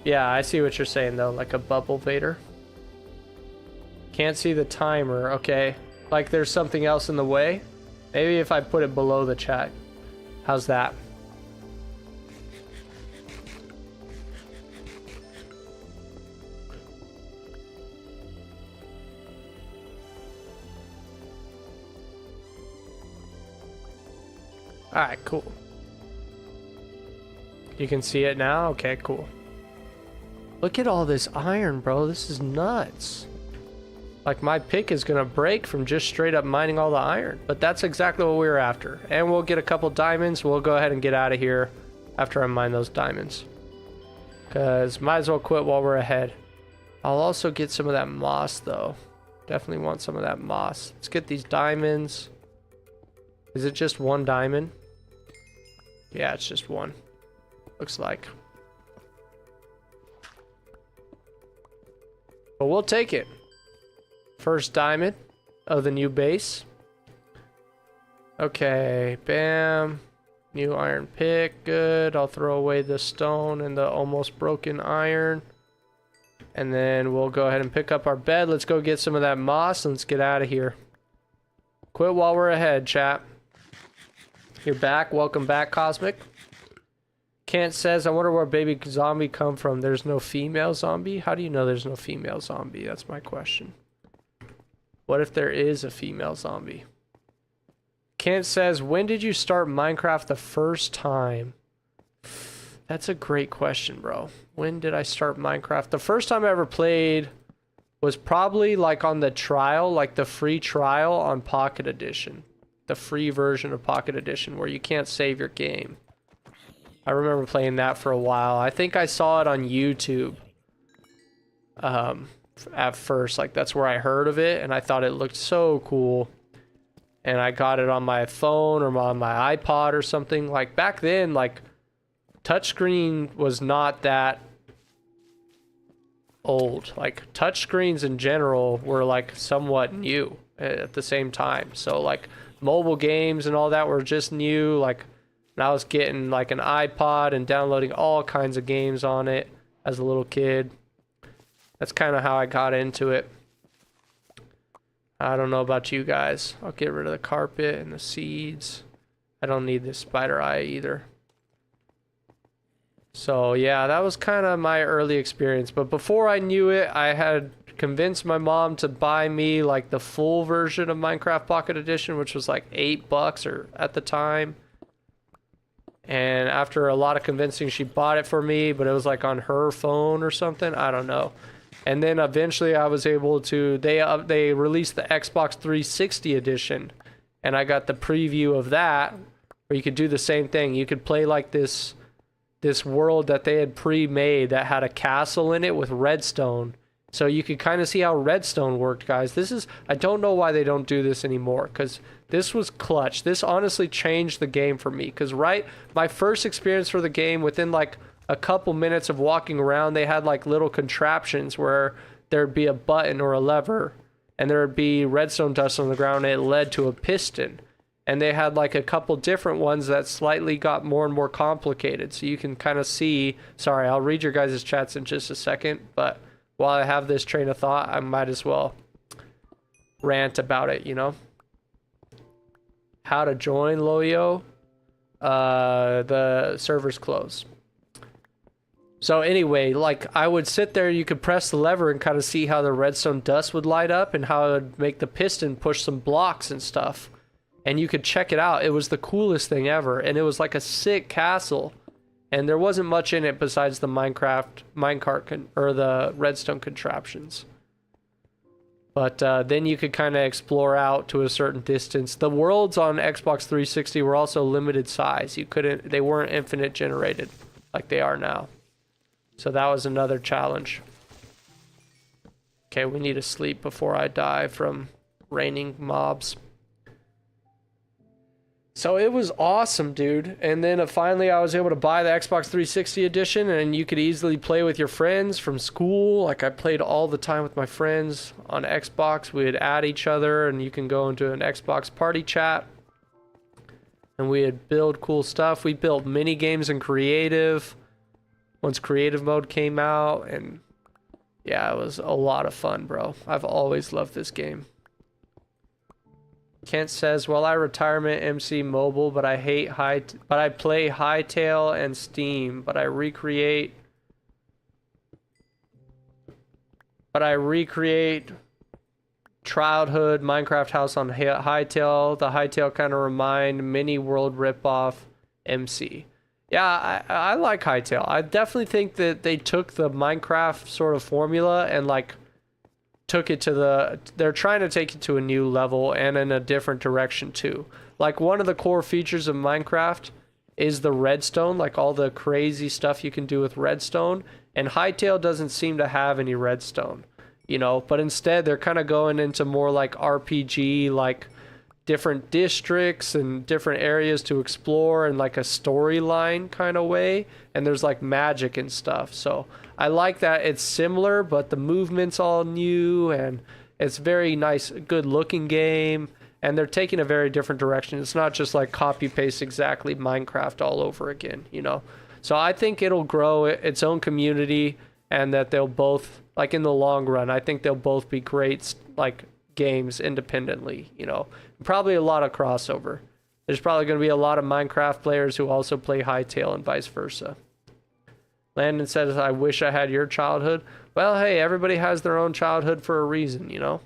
yeah, I see what you're saying though, like a bubble Vader. Can't see the timer, okay. Like there's something else in the way. Maybe if I put it below the chat. How's that? Alright, cool. You can see it now? Okay, cool. Look at all this iron, bro. This is nuts. Like, my pick is gonna break from just straight up mining all the iron. But that's exactly what we were after. And we'll get a couple diamonds. We'll go ahead and get out of here after I mine those diamonds. Because might as well quit while we're ahead. I'll also get some of that moss, though. Definitely want some of that moss. Let's get these diamonds. Is it just one diamond? Yeah, it's just one. Looks like. But we'll take it. First diamond of the new base. Okay, bam. New iron pick, good. I'll throw away the stone and the almost broken iron. And then we'll go ahead and pick up our bed. Let's go get some of that moss and let's get out of here. Quit while we're ahead, chat. You're back. Welcome back, Cosmic. Kent says, I wonder where baby zombie come from. There's no female zombie? How do you know there's no female zombie? That's my question. What if there is a female zombie? Kent says, when did you start Minecraft the first time? That's a great question, bro. When did I start Minecraft? The first time I ever played was probably like on the trial, like the free trial on Pocket Edition. The free version of Pocket Edition where you can't save your game. I remember playing that for a while. I think I saw it on YouTube. at first. Like, that's where I heard of it, and I thought it looked so cool. And I got it on my phone or on my iPod or something. Like, back then, like, touchscreen was not that old. Like, touchscreens in general were, like, somewhat new at the same time. So, like, mobile games and all that were just new. Like, and I was getting, like, an iPod and downloading all kinds of games on it as a little kid. That's kind of how I got into it. I don't know about you guys. I'll get rid of the carpet and the seeds. I don't need this spider eye either. So yeah, that was kind of my early experience. But before I knew it, I had convinced my mom to buy me like the full version of Minecraft Pocket Edition, which was like $8 or at the time. And after a lot of convincing, she bought it for me, but it was like on her phone or something. I don't know. And then eventually I was able to, they released the Xbox 360 edition, and I got the preview of that, where you could do the same thing. You could play like this world that they had pre-made that had a castle in it with redstone. So you could kind of see how redstone worked, guys. I don't know why they don't do this anymore, because this was clutch. This honestly changed the game for me, because my first experience for the game, within like a couple minutes of walking around, they had like little contraptions where there'd be a button or a lever, and there would be redstone dust on the ground, and it led to a piston. And they had like a couple different ones that slightly got more and more complicated. So you can kind of see, sorry, I'll read your guys' chats in just a second, but while I have this train of thought, I might as well rant about it, you know? How to join Loyo? The server's closed. So anyway, like, I would sit there, you could press the lever and kind of see how the redstone dust would light up and how it would make the piston push some blocks and stuff. And you could check it out. It was the coolest thing ever. And it was like a sick castle. And there wasn't much in it besides the minecart or the redstone contraptions. But then you could kind of explore out to a certain distance. The worlds on Xbox 360 were also limited size. They weren't infinite generated like they are now. So that was another challenge. Okay, we need to sleep before I die from raining mobs. So it was awesome, dude. And then finally I was able to buy the Xbox 360 edition, and you could easily play with your friends from school. Like, I played all the time with my friends on Xbox. We'd add each other, and you can go into an Xbox party chat. And we'd build cool stuff. We built mini games in creative once creative mode came out, and yeah, it was a lot of fun, bro. I've always loved this game. Kent says, well, I retirement MC mobile, but I play Hytale and Steam, but I recreate childhood Minecraft house on Hytale. The Hytale kind of remind mini world ripoff MC. Yeah, I like Hytale. I definitely think that they took the Minecraft sort of formula and like took it to they're trying to take it to a new level and in a different direction too. Like, one of the core features of Minecraft is the redstone, like all the crazy stuff you can do with redstone, and Hytale doesn't seem to have any redstone, you know, but instead they're kind of going into more like RPG, like different districts and different areas to explore in like a storyline kind of way, and there's like magic and stuff. So I like that it's similar, but the movement's all new, and it's very nice, good looking game, and they're taking a very different direction. It's not just like copy paste exactly Minecraft all over again, you know. So I think it'll grow its own community, and that they'll both, like, in the long run, I think they'll both be great like games independently, you know. Probably a lot of crossover. There's probably going to be a lot of Minecraft players who also play Hytale and vice versa. Landon says, I wish I had your childhood. Well, hey, everybody has their own childhood for a reason, you know?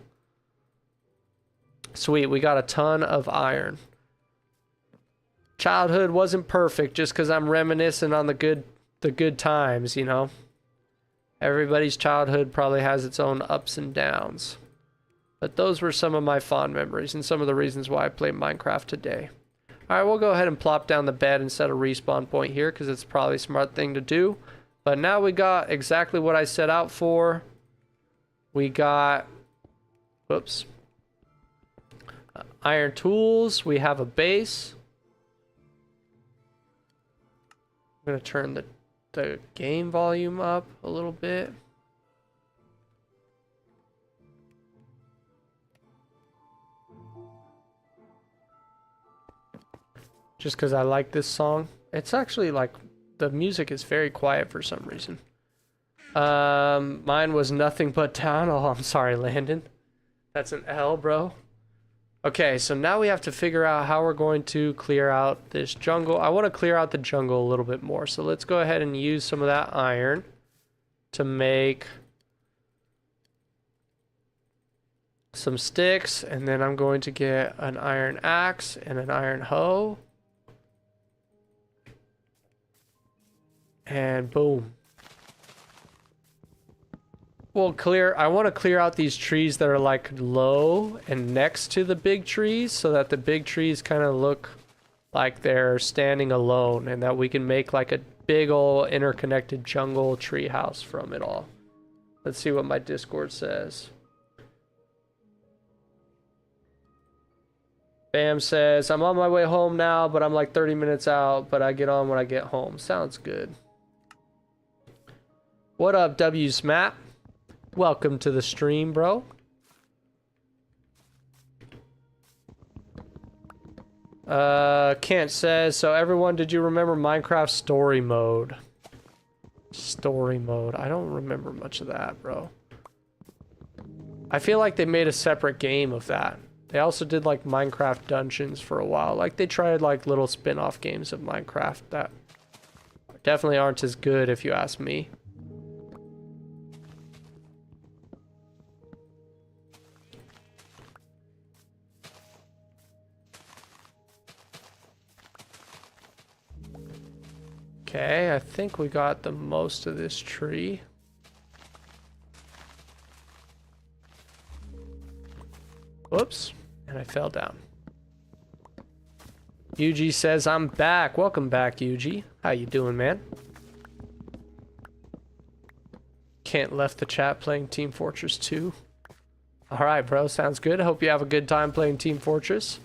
Sweet, we got a ton of iron. Childhood wasn't perfect just because I'm reminiscing on the good times, you know? Everybody's childhood probably has its own ups and downs. But those were some of my fond memories and some of the reasons why I play Minecraft today. Alright, we'll go ahead and plop down the bed and set a respawn point here, because it's probably a smart thing to do. But now we got exactly what I set out for. We got, whoops, iron tools. We have a base. I'm gonna turn the game volume up a little bit. Just because I like this song. It's actually like, the music is very quiet for some reason. Mine was nothing but down. Oh, I'm sorry, Landon. That's an L, bro. Okay, so now we have to figure out how we're going to clear out this jungle. I want to clear out the jungle a little bit more. So let's go ahead and use some of that iron to make some sticks. And then I'm going to get an iron axe and an iron hoe. And boom. Well, I want to clear out these trees that are like low and next to the big trees so that the big trees kind of look like they're standing alone and that we can make like a big old interconnected jungle tree house from it all. Let's see what my Discord says. Bam says, I'm on my way home now, but I'm like 30 minutes out, but I get on when I get home. Sounds good. What up, WSmap? Welcome to the stream, bro. Kent says, so everyone, did you remember Minecraft story mode? Story mode. I don't remember much of that, bro. I feel like they made a separate game of that. They also did like Minecraft Dungeons for a while. Like they tried like little spin-off games of Minecraft that definitely aren't as good if you ask me. Okay, I think we got the most of this tree. Whoops, and I fell down. Yuji says, I'm back. Welcome back, Yuji. How you doing, man? Can't left the chat playing Team Fortress 2. Alright, bro, sounds good. I hope you have a good time playing Team Fortress.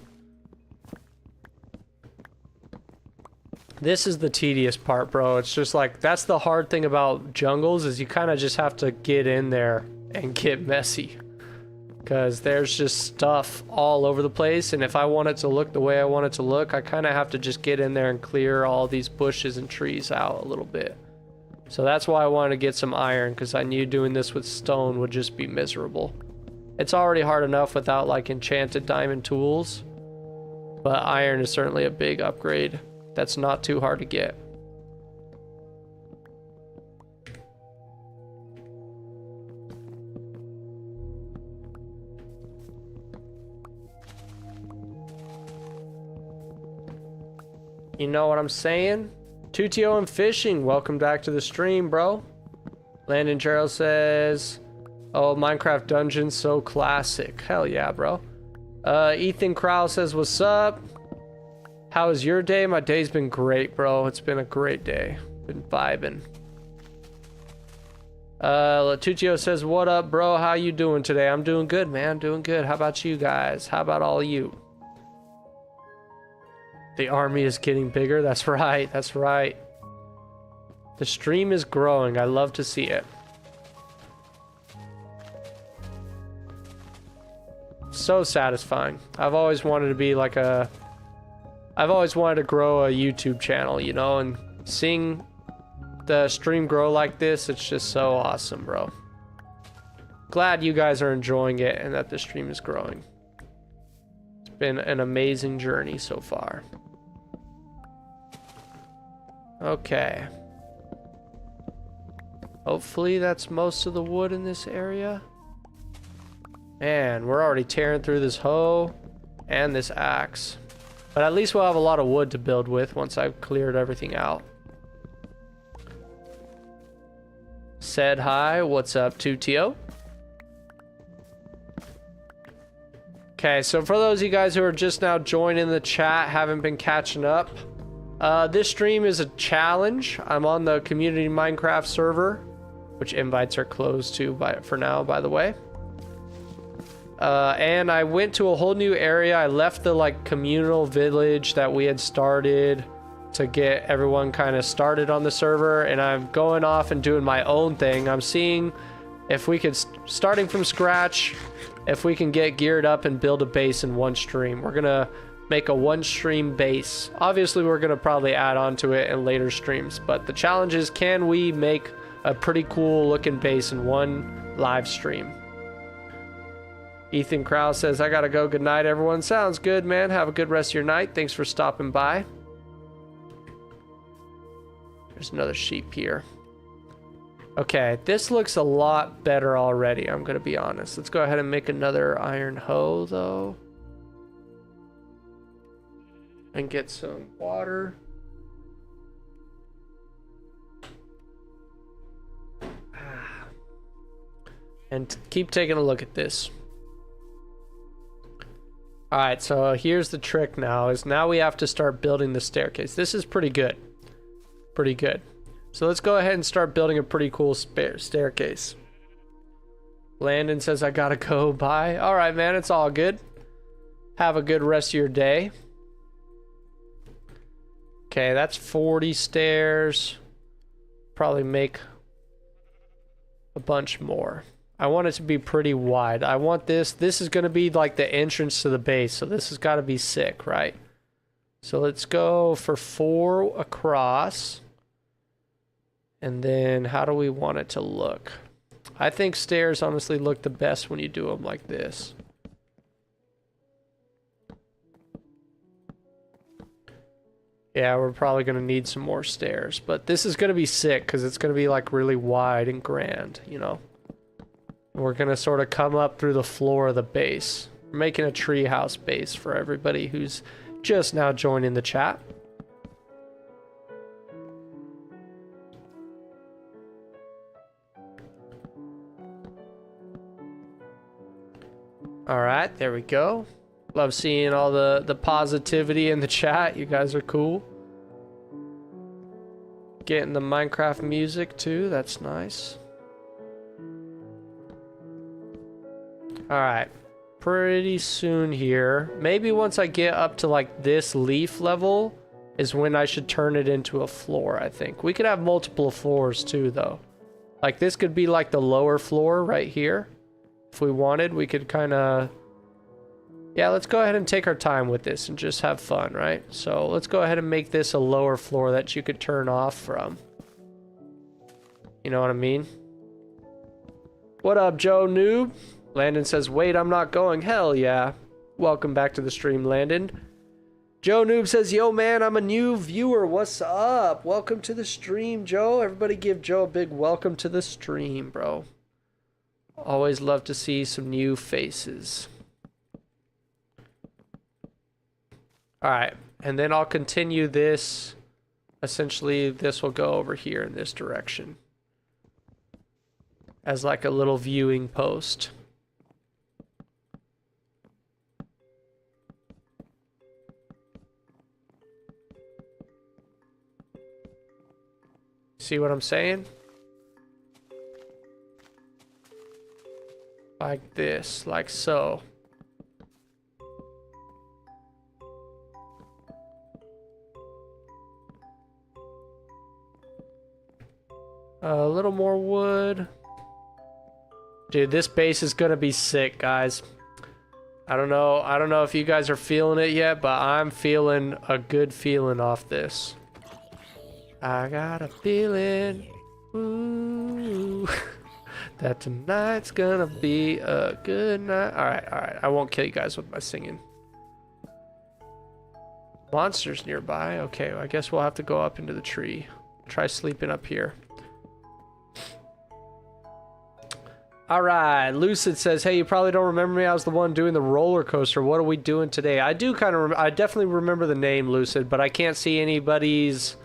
This is the tedious part, bro. It's just like, that's the hard thing about jungles, is you kind of just have to get in there and get messy. Because there's just stuff all over the place, and if I want it to look the way I want it to look, I kind of have to just get in there and clear all these bushes and trees out a little bit. So that's why I wanted to get some iron, because I knew doing this with stone would just be miserable. It's already hard enough without like enchanted diamond tools, but iron is certainly a big upgrade. That's not too hard to get. You know what I'm saying? 2TO and Fishing, welcome back to the stream, bro. Landon Gerald says, oh, Minecraft Dungeons, so classic. Hell yeah, bro. Ethan Crowell says, what's up? How was your day? My day's been great, bro. It's been a great day. Been vibing. 2TO says, what up, bro? How you doing today? I'm doing good, man. Doing good. How about you guys? How about all of you? The army is getting bigger. That's right. That's right. The stream is growing. I love to see it. So satisfying. I've always wanted to be like a... I've always wanted to grow a YouTube channel, you know, and seeing the stream grow like this, it's just so awesome, bro. Glad you guys are enjoying it and that the stream is growing. It's been an amazing journey so far. Okay. Hopefully that's most of the wood in this area. Man, we're already tearing through this hoe and this axe. But at least we'll have a lot of wood to build with once I've cleared everything out. Said hi, what's up, 2TO? Okay, so for those of you guys who are just now joining the chat, haven't been catching up, this stream is a challenge. I'm on the community Minecraft server. which invites are closed to for now, by the way. And I went to a whole new area. I left the like communal village that we had started to get everyone kind of started on the server, and I'm going off and doing my own thing. I'm seeing if we could, starting from scratch, if we can get geared up and build a base in one stream. We're gonna make a one stream base. Obviously we're gonna probably add on to it in later streams, but the challenge is, can we make a pretty cool looking base in one live stream? Ethan Krause says, I gotta go. Good night, everyone. Sounds good, man. Have a good rest of your night. Thanks for stopping by. There's another sheep here. Okay, this looks a lot better already, I'm gonna be honest. Let's go ahead and make another iron hoe, though. And get some water. And keep taking a look at this. Alright, so here's the trick now, is now we have to start building the staircase. This is pretty good. Pretty good. So let's go ahead and start building a pretty cool staircase. Landon says, I gotta go. Bye. Alright, man, it's all good. Have a good rest of your day. Okay, that's 40 stairs. Probably make a bunch more. I want it to be pretty wide. I want this. This is going to be like the entrance to the base, so this has got to be sick, right? So let's go for 4 across. And then how do we want it to look? I think stairs honestly look the best when you do them like this. Yeah, we're probably going to need some more stairs, but this is going to be sick because it's going to be like really wide and grand, you know? We're going to sort of come up through the floor of the base. We're making a treehouse base for everybody who's just now joining the chat. Alright, there we go. Love seeing all the positivity in the chat. You guys are cool. Getting the Minecraft music too. That's nice. Alright. Pretty soon here. Maybe once I get up to like this leaf level is when I should turn it into a floor, I think. We could have multiple floors too, though. Like this could be like the lower floor right here. If we wanted, we could kind of... Yeah, let's go ahead and take our time with this and just have fun, right? So let's go ahead and make this a lower floor that you could turn off from. You know what I mean? What up, Joe Noob? Landon says, wait, I'm not going. Hell yeah. Welcome back to the stream, Landon. Joe Noob says, yo, man, I'm a new viewer. What's up? Welcome to the stream, Joe. Everybody give Joe a big welcome to the stream, bro. Always love to see some new faces. Alright, and then I'll continue this. Essentially, this will go over here in this direction. As like a little viewing post. See what I'm saying? Like this, like so. A little more wood. Dude, this base is gonna be sick, guys. I don't know if you guys are feeling it yet, but I'm feeling a good feeling off this. I got a feeling, ooh, that tonight's gonna be a good night. Alright, I won't kill you guys with my singing. Monsters nearby. Okay, well, I guess we'll have to go up into the tree. Try sleeping up here. Alright, Lucid says, hey, you probably don't remember me. I was the one doing the roller coaster. What are we doing today? I do kind of, I definitely remember the name Lucid, but I can't see anybody's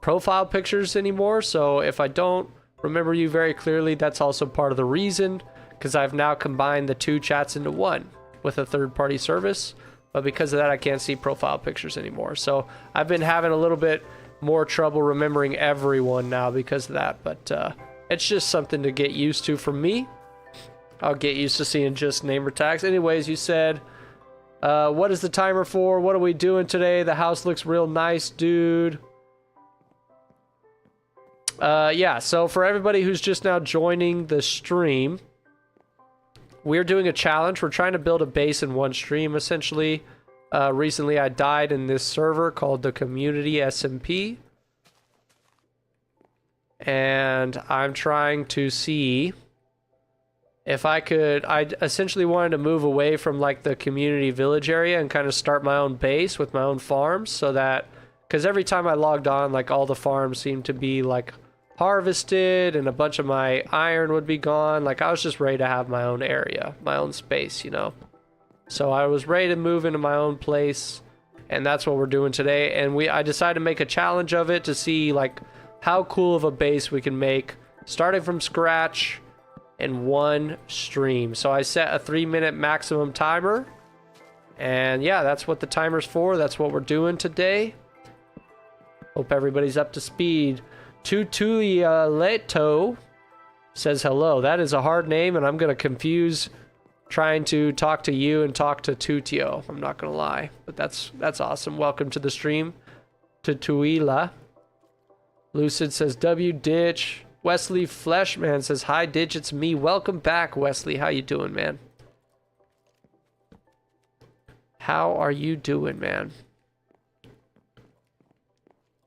profile pictures anymore. So if I don't remember you very clearly, that's also part of the reason, because I've now combined the two chats into one with a third-party service. But because of that, I can't see profile pictures anymore. So I've been having a little bit more trouble remembering everyone now because of that. But It's just something to get used to for me. I'll get used to seeing just name tags. Anyways, you said, what is the timer for? What are we doing today? The house looks real nice, dude. Yeah, so for everybody who's just now joining the stream, we're doing a challenge. We're trying to build a base in one stream, essentially. Recently, I died in this server called the Community SMP. And I'm trying to see if I could... I essentially wanted to move away from, like, the community village area and kind of start my own base with my own farms so that... Because every time I logged on, like, all the farms seemed to be, like, harvested and a bunch of my iron would be gone. Like, I was just ready to have my own area, my own space, you know? So I was ready to move into my own place, and that's what we're doing today. And I decided to make a challenge of it to see, like, how cool of a base we can make starting from scratch in one stream. So I set a 3-minute maximum timer, and yeah, that's what the timer's for. That's what we're doing today. Hope everybody's up to speed. Tutuialeto says hello. That is a hard name, and I'm gonna confuse trying to talk to you and talk to Tutio. I'm not gonna lie, but that's awesome. Welcome to the stream. Tutuila. Lucid says W Ditch. Wesley Fleshman says hi Ditch, it's me. Welcome back, Wesley. How you doing, man? How are you doing, man?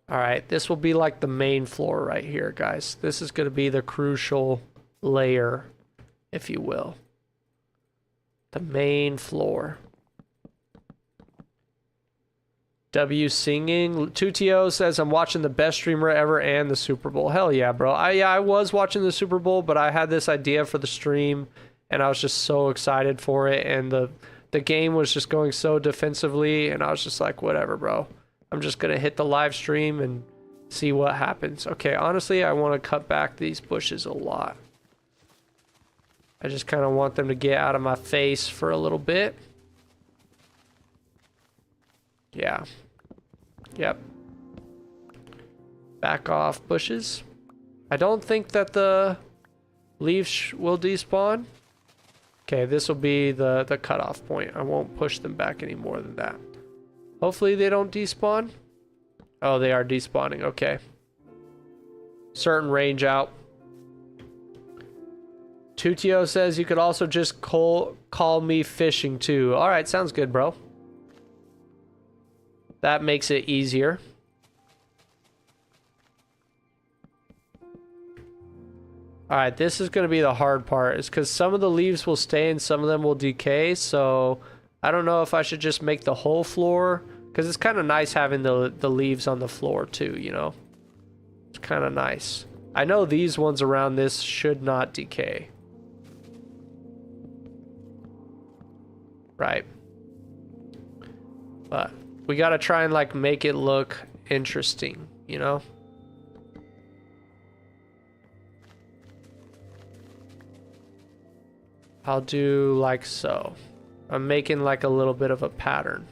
All right, this will be like the main floor right here, guys. This is going to be the crucial layer, if you will. The main floor. W singing. Tutio says, I'm watching the best streamer ever and the Super Bowl. Hell yeah, bro. I was watching the Super Bowl, but I had this idea for the stream, and I was just so excited for it, and the game was just going so defensively, and I was just like, whatever, bro. I'm just going to hit the live stream and see what happens. Okay, honestly, I want to cut back these bushes a lot. I just kind of want them to get out of my face for a little bit. Yeah. Yep. Back off bushes. I don't think that the leaves will despawn. Okay, this will be the cutoff point. I won't push them back any more than that. Hopefully they don't despawn. Oh, they are despawning. Okay. Certain range out. Tutio says you could also just call me fishing too. All right, sounds good, bro. That makes it easier. All right, this is going to be the hard part. Is because some of the leaves will stay and some of them will decay. So I don't know if I should just make the whole floor. Because it's kind of nice having the leaves on the floor too, you know? It's kind of nice. I know these ones around this should not decay. Right. But we got to try and like make it look interesting, you know? I'll do like so. I'm making like a little bit of a pattern.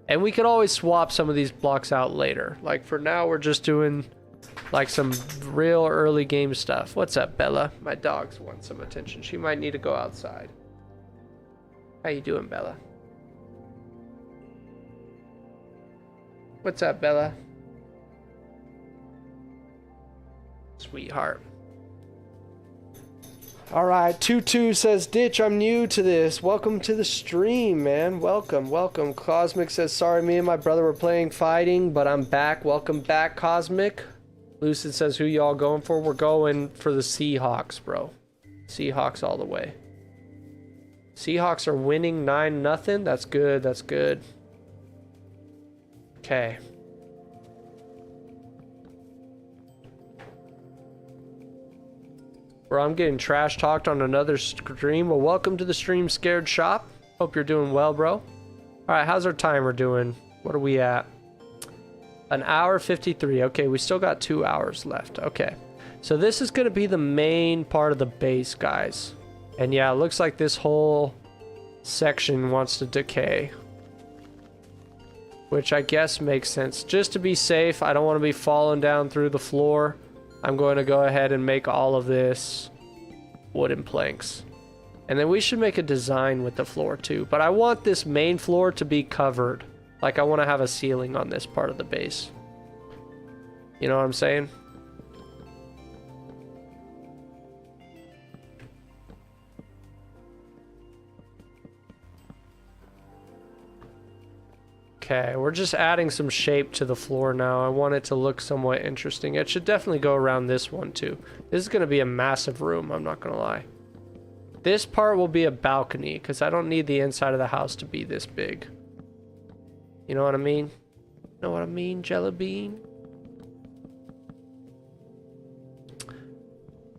And we could always swap some of these blocks out later. Like for now, we're just doing like some real early game stuff. What's up, Bella? My dogs want some attention. She might need to go outside. How you doing, Bella? What's up, Bella? Sweetheart. All right, Tutu says, Ditch, I'm new to this. Welcome to the stream, man. Welcome, welcome. Cosmic says, sorry, me and my brother were playing fighting, but I'm back. Welcome back, Cosmic. Lucid says, who y'all going for? We're going for the Seahawks, bro. Seahawks all the way. Seahawks are winning 9-0. That's good, that's good. Okay. Bro, I'm getting trash talked on another stream. Well, welcome to the Stream Scared Shop. Hope you're doing well, bro. All right, how's our timer doing? What are we at? 1 hour 53. Okay, we still got 2 hours left. Okay, so this is going to be the main part of the base, guys. And yeah, it looks like this whole section wants to decay. Which I guess makes sense. Just to be safe, I don't want to be falling down through the floor. I'm going to go ahead and make all of this wooden planks. And then we should make a design with the floor too. But I want this main floor to be covered. Like I want to have a ceiling on this part of the base. You know what I'm saying? Okay, we're just adding some shape to the floor now. I want it to look somewhat interesting. It should definitely go around this one too. This is going to be a massive room, I'm not going to lie. This part will be a balcony because I don't need the inside of the house to be this big. You know what I mean? Know what I mean, Jelly Bean?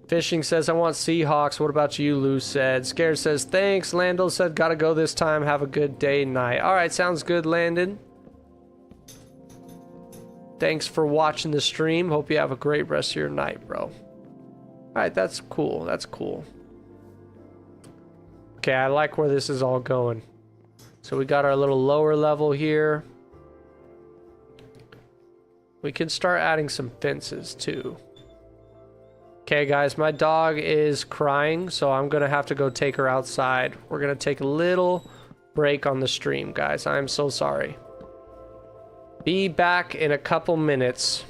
Fishing says, I want Seahawks. What about you, Lou said. Scared says, thanks. Landon said, gotta go this time. Have a good day, night. Alright, sounds good, Landon. Thanks for watching the stream. Hope you have a great rest of your night, bro. Alright, that's cool. That's cool. Okay, I like where this is all going. So we got our little lower level here. We can start adding some fences, too. Okay, guys, my dog is crying, so I'm going to have to go take her outside. We're going to take a little break on the stream, guys. I'm so sorry. Be back in a couple minutes.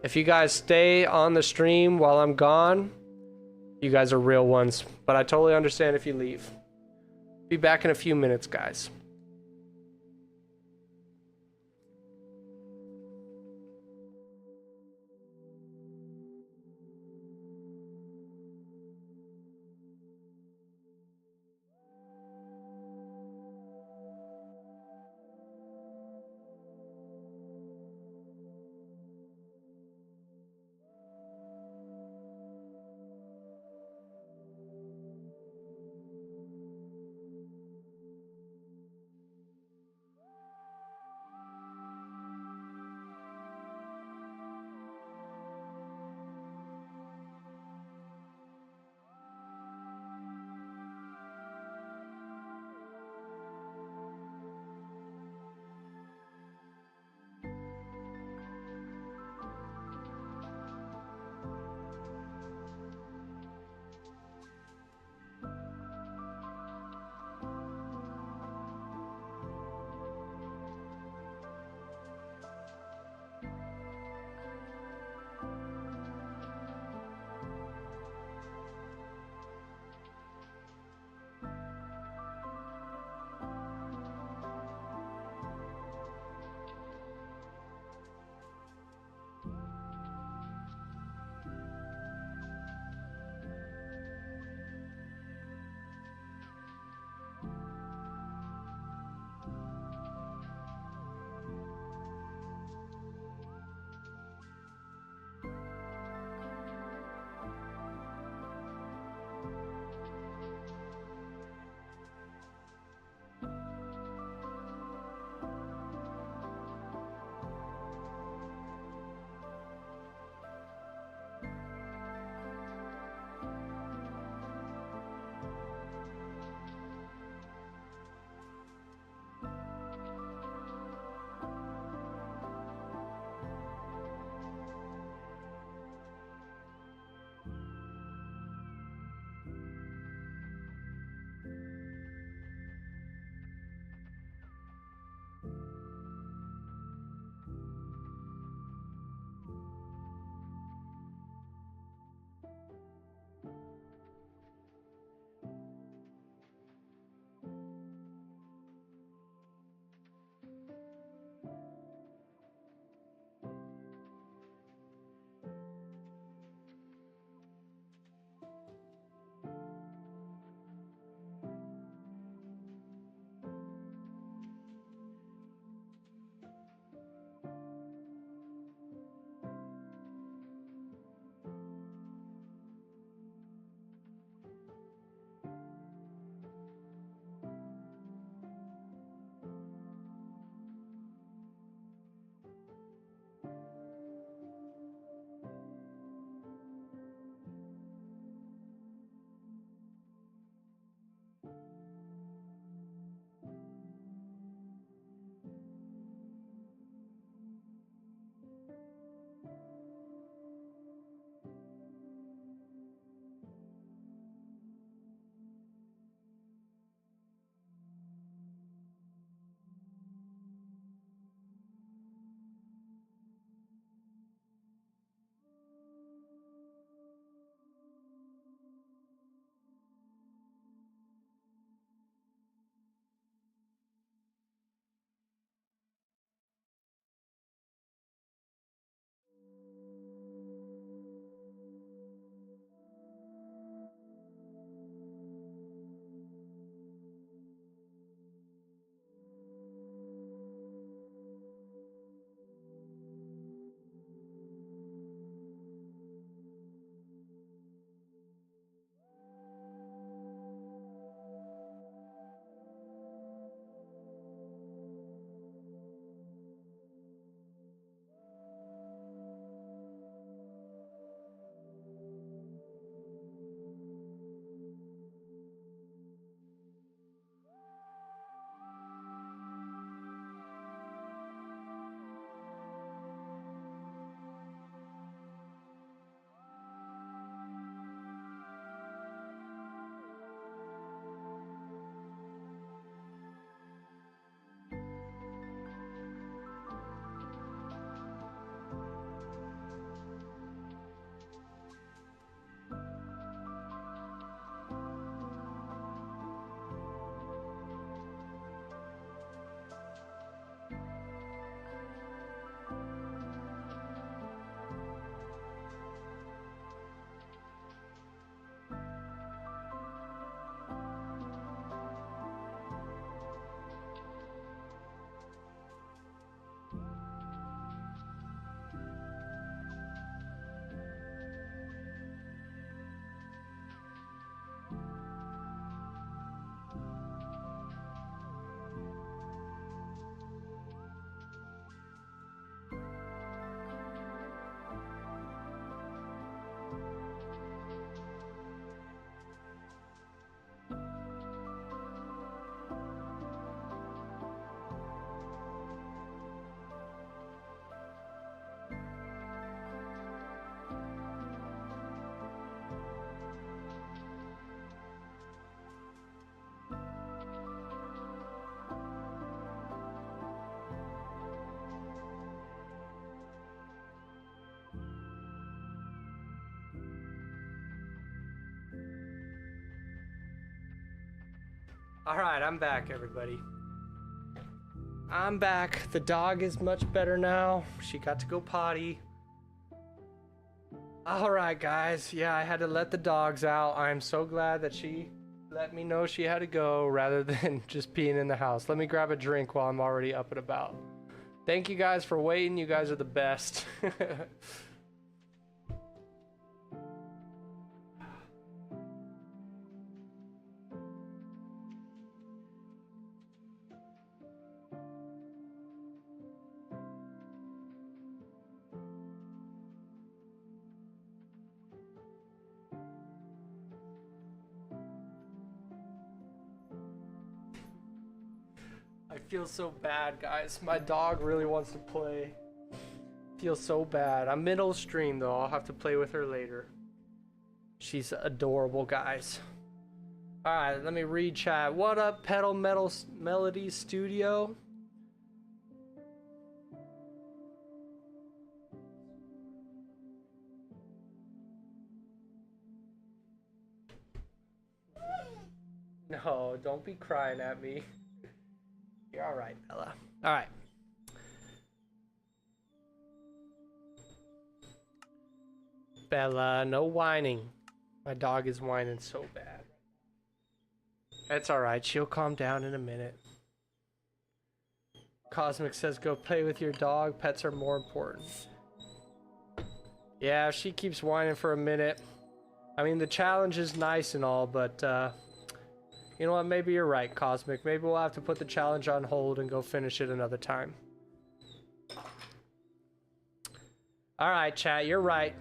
If you guys stay on the stream while I'm gone, you guys are real ones. But I totally understand if you leave. Be back in a few minutes, guys. Alright, I'm back, everybody. I'm back. The dog is much better now. She got to go potty. Alright, guys. Yeah, I had to let the dogs out. I'm so glad that she let me know she had to go rather than just peeing in the house. Let me grab a drink while I'm already up and about. Thank you guys for waiting. You guys are the best. I feel so bad, guys. My dog really wants to play. Feel so bad. I'm middle stream though. I'll have to play with her later. She's adorable, guys. Alright, let me read chat. What up, Pedal Metal Melody Studio? No, don't be crying at me. You're alright, Bella. Alright. Bella, no whining. My dog is whining so bad. That's alright, she'll calm down in a minute. Cosmic says go play with your dog, pets are more important. Yeah, if she keeps whining for a minute. I mean, the challenge is nice and all, but you know what, maybe you're right, Cosmic. Maybe we'll have to put the challenge on hold and go finish it another time. Alright, chat, you're right.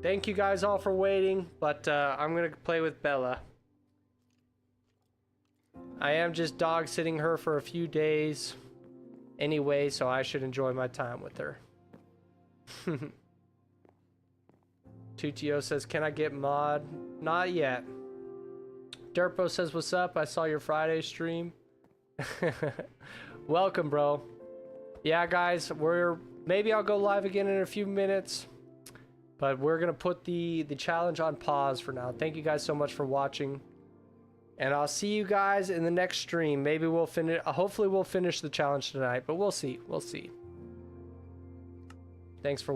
Thank you guys all for waiting, but I'm gonna play with Bella. I am just dog sitting her for a few days anyway, so I should enjoy my time with her. Tutio says, can I get mod? Not yet. Derpo says, what's up? I saw your Friday stream. Welcome, bro. Yeah, guys, maybe I'll go live again in a few minutes. But we're going to put the challenge on pause for now. Thank you guys so much for watching. And I'll see you guys in the next stream. Maybe we'll finish. Hopefully we'll finish the challenge tonight. But we'll see. We'll see. Thanks for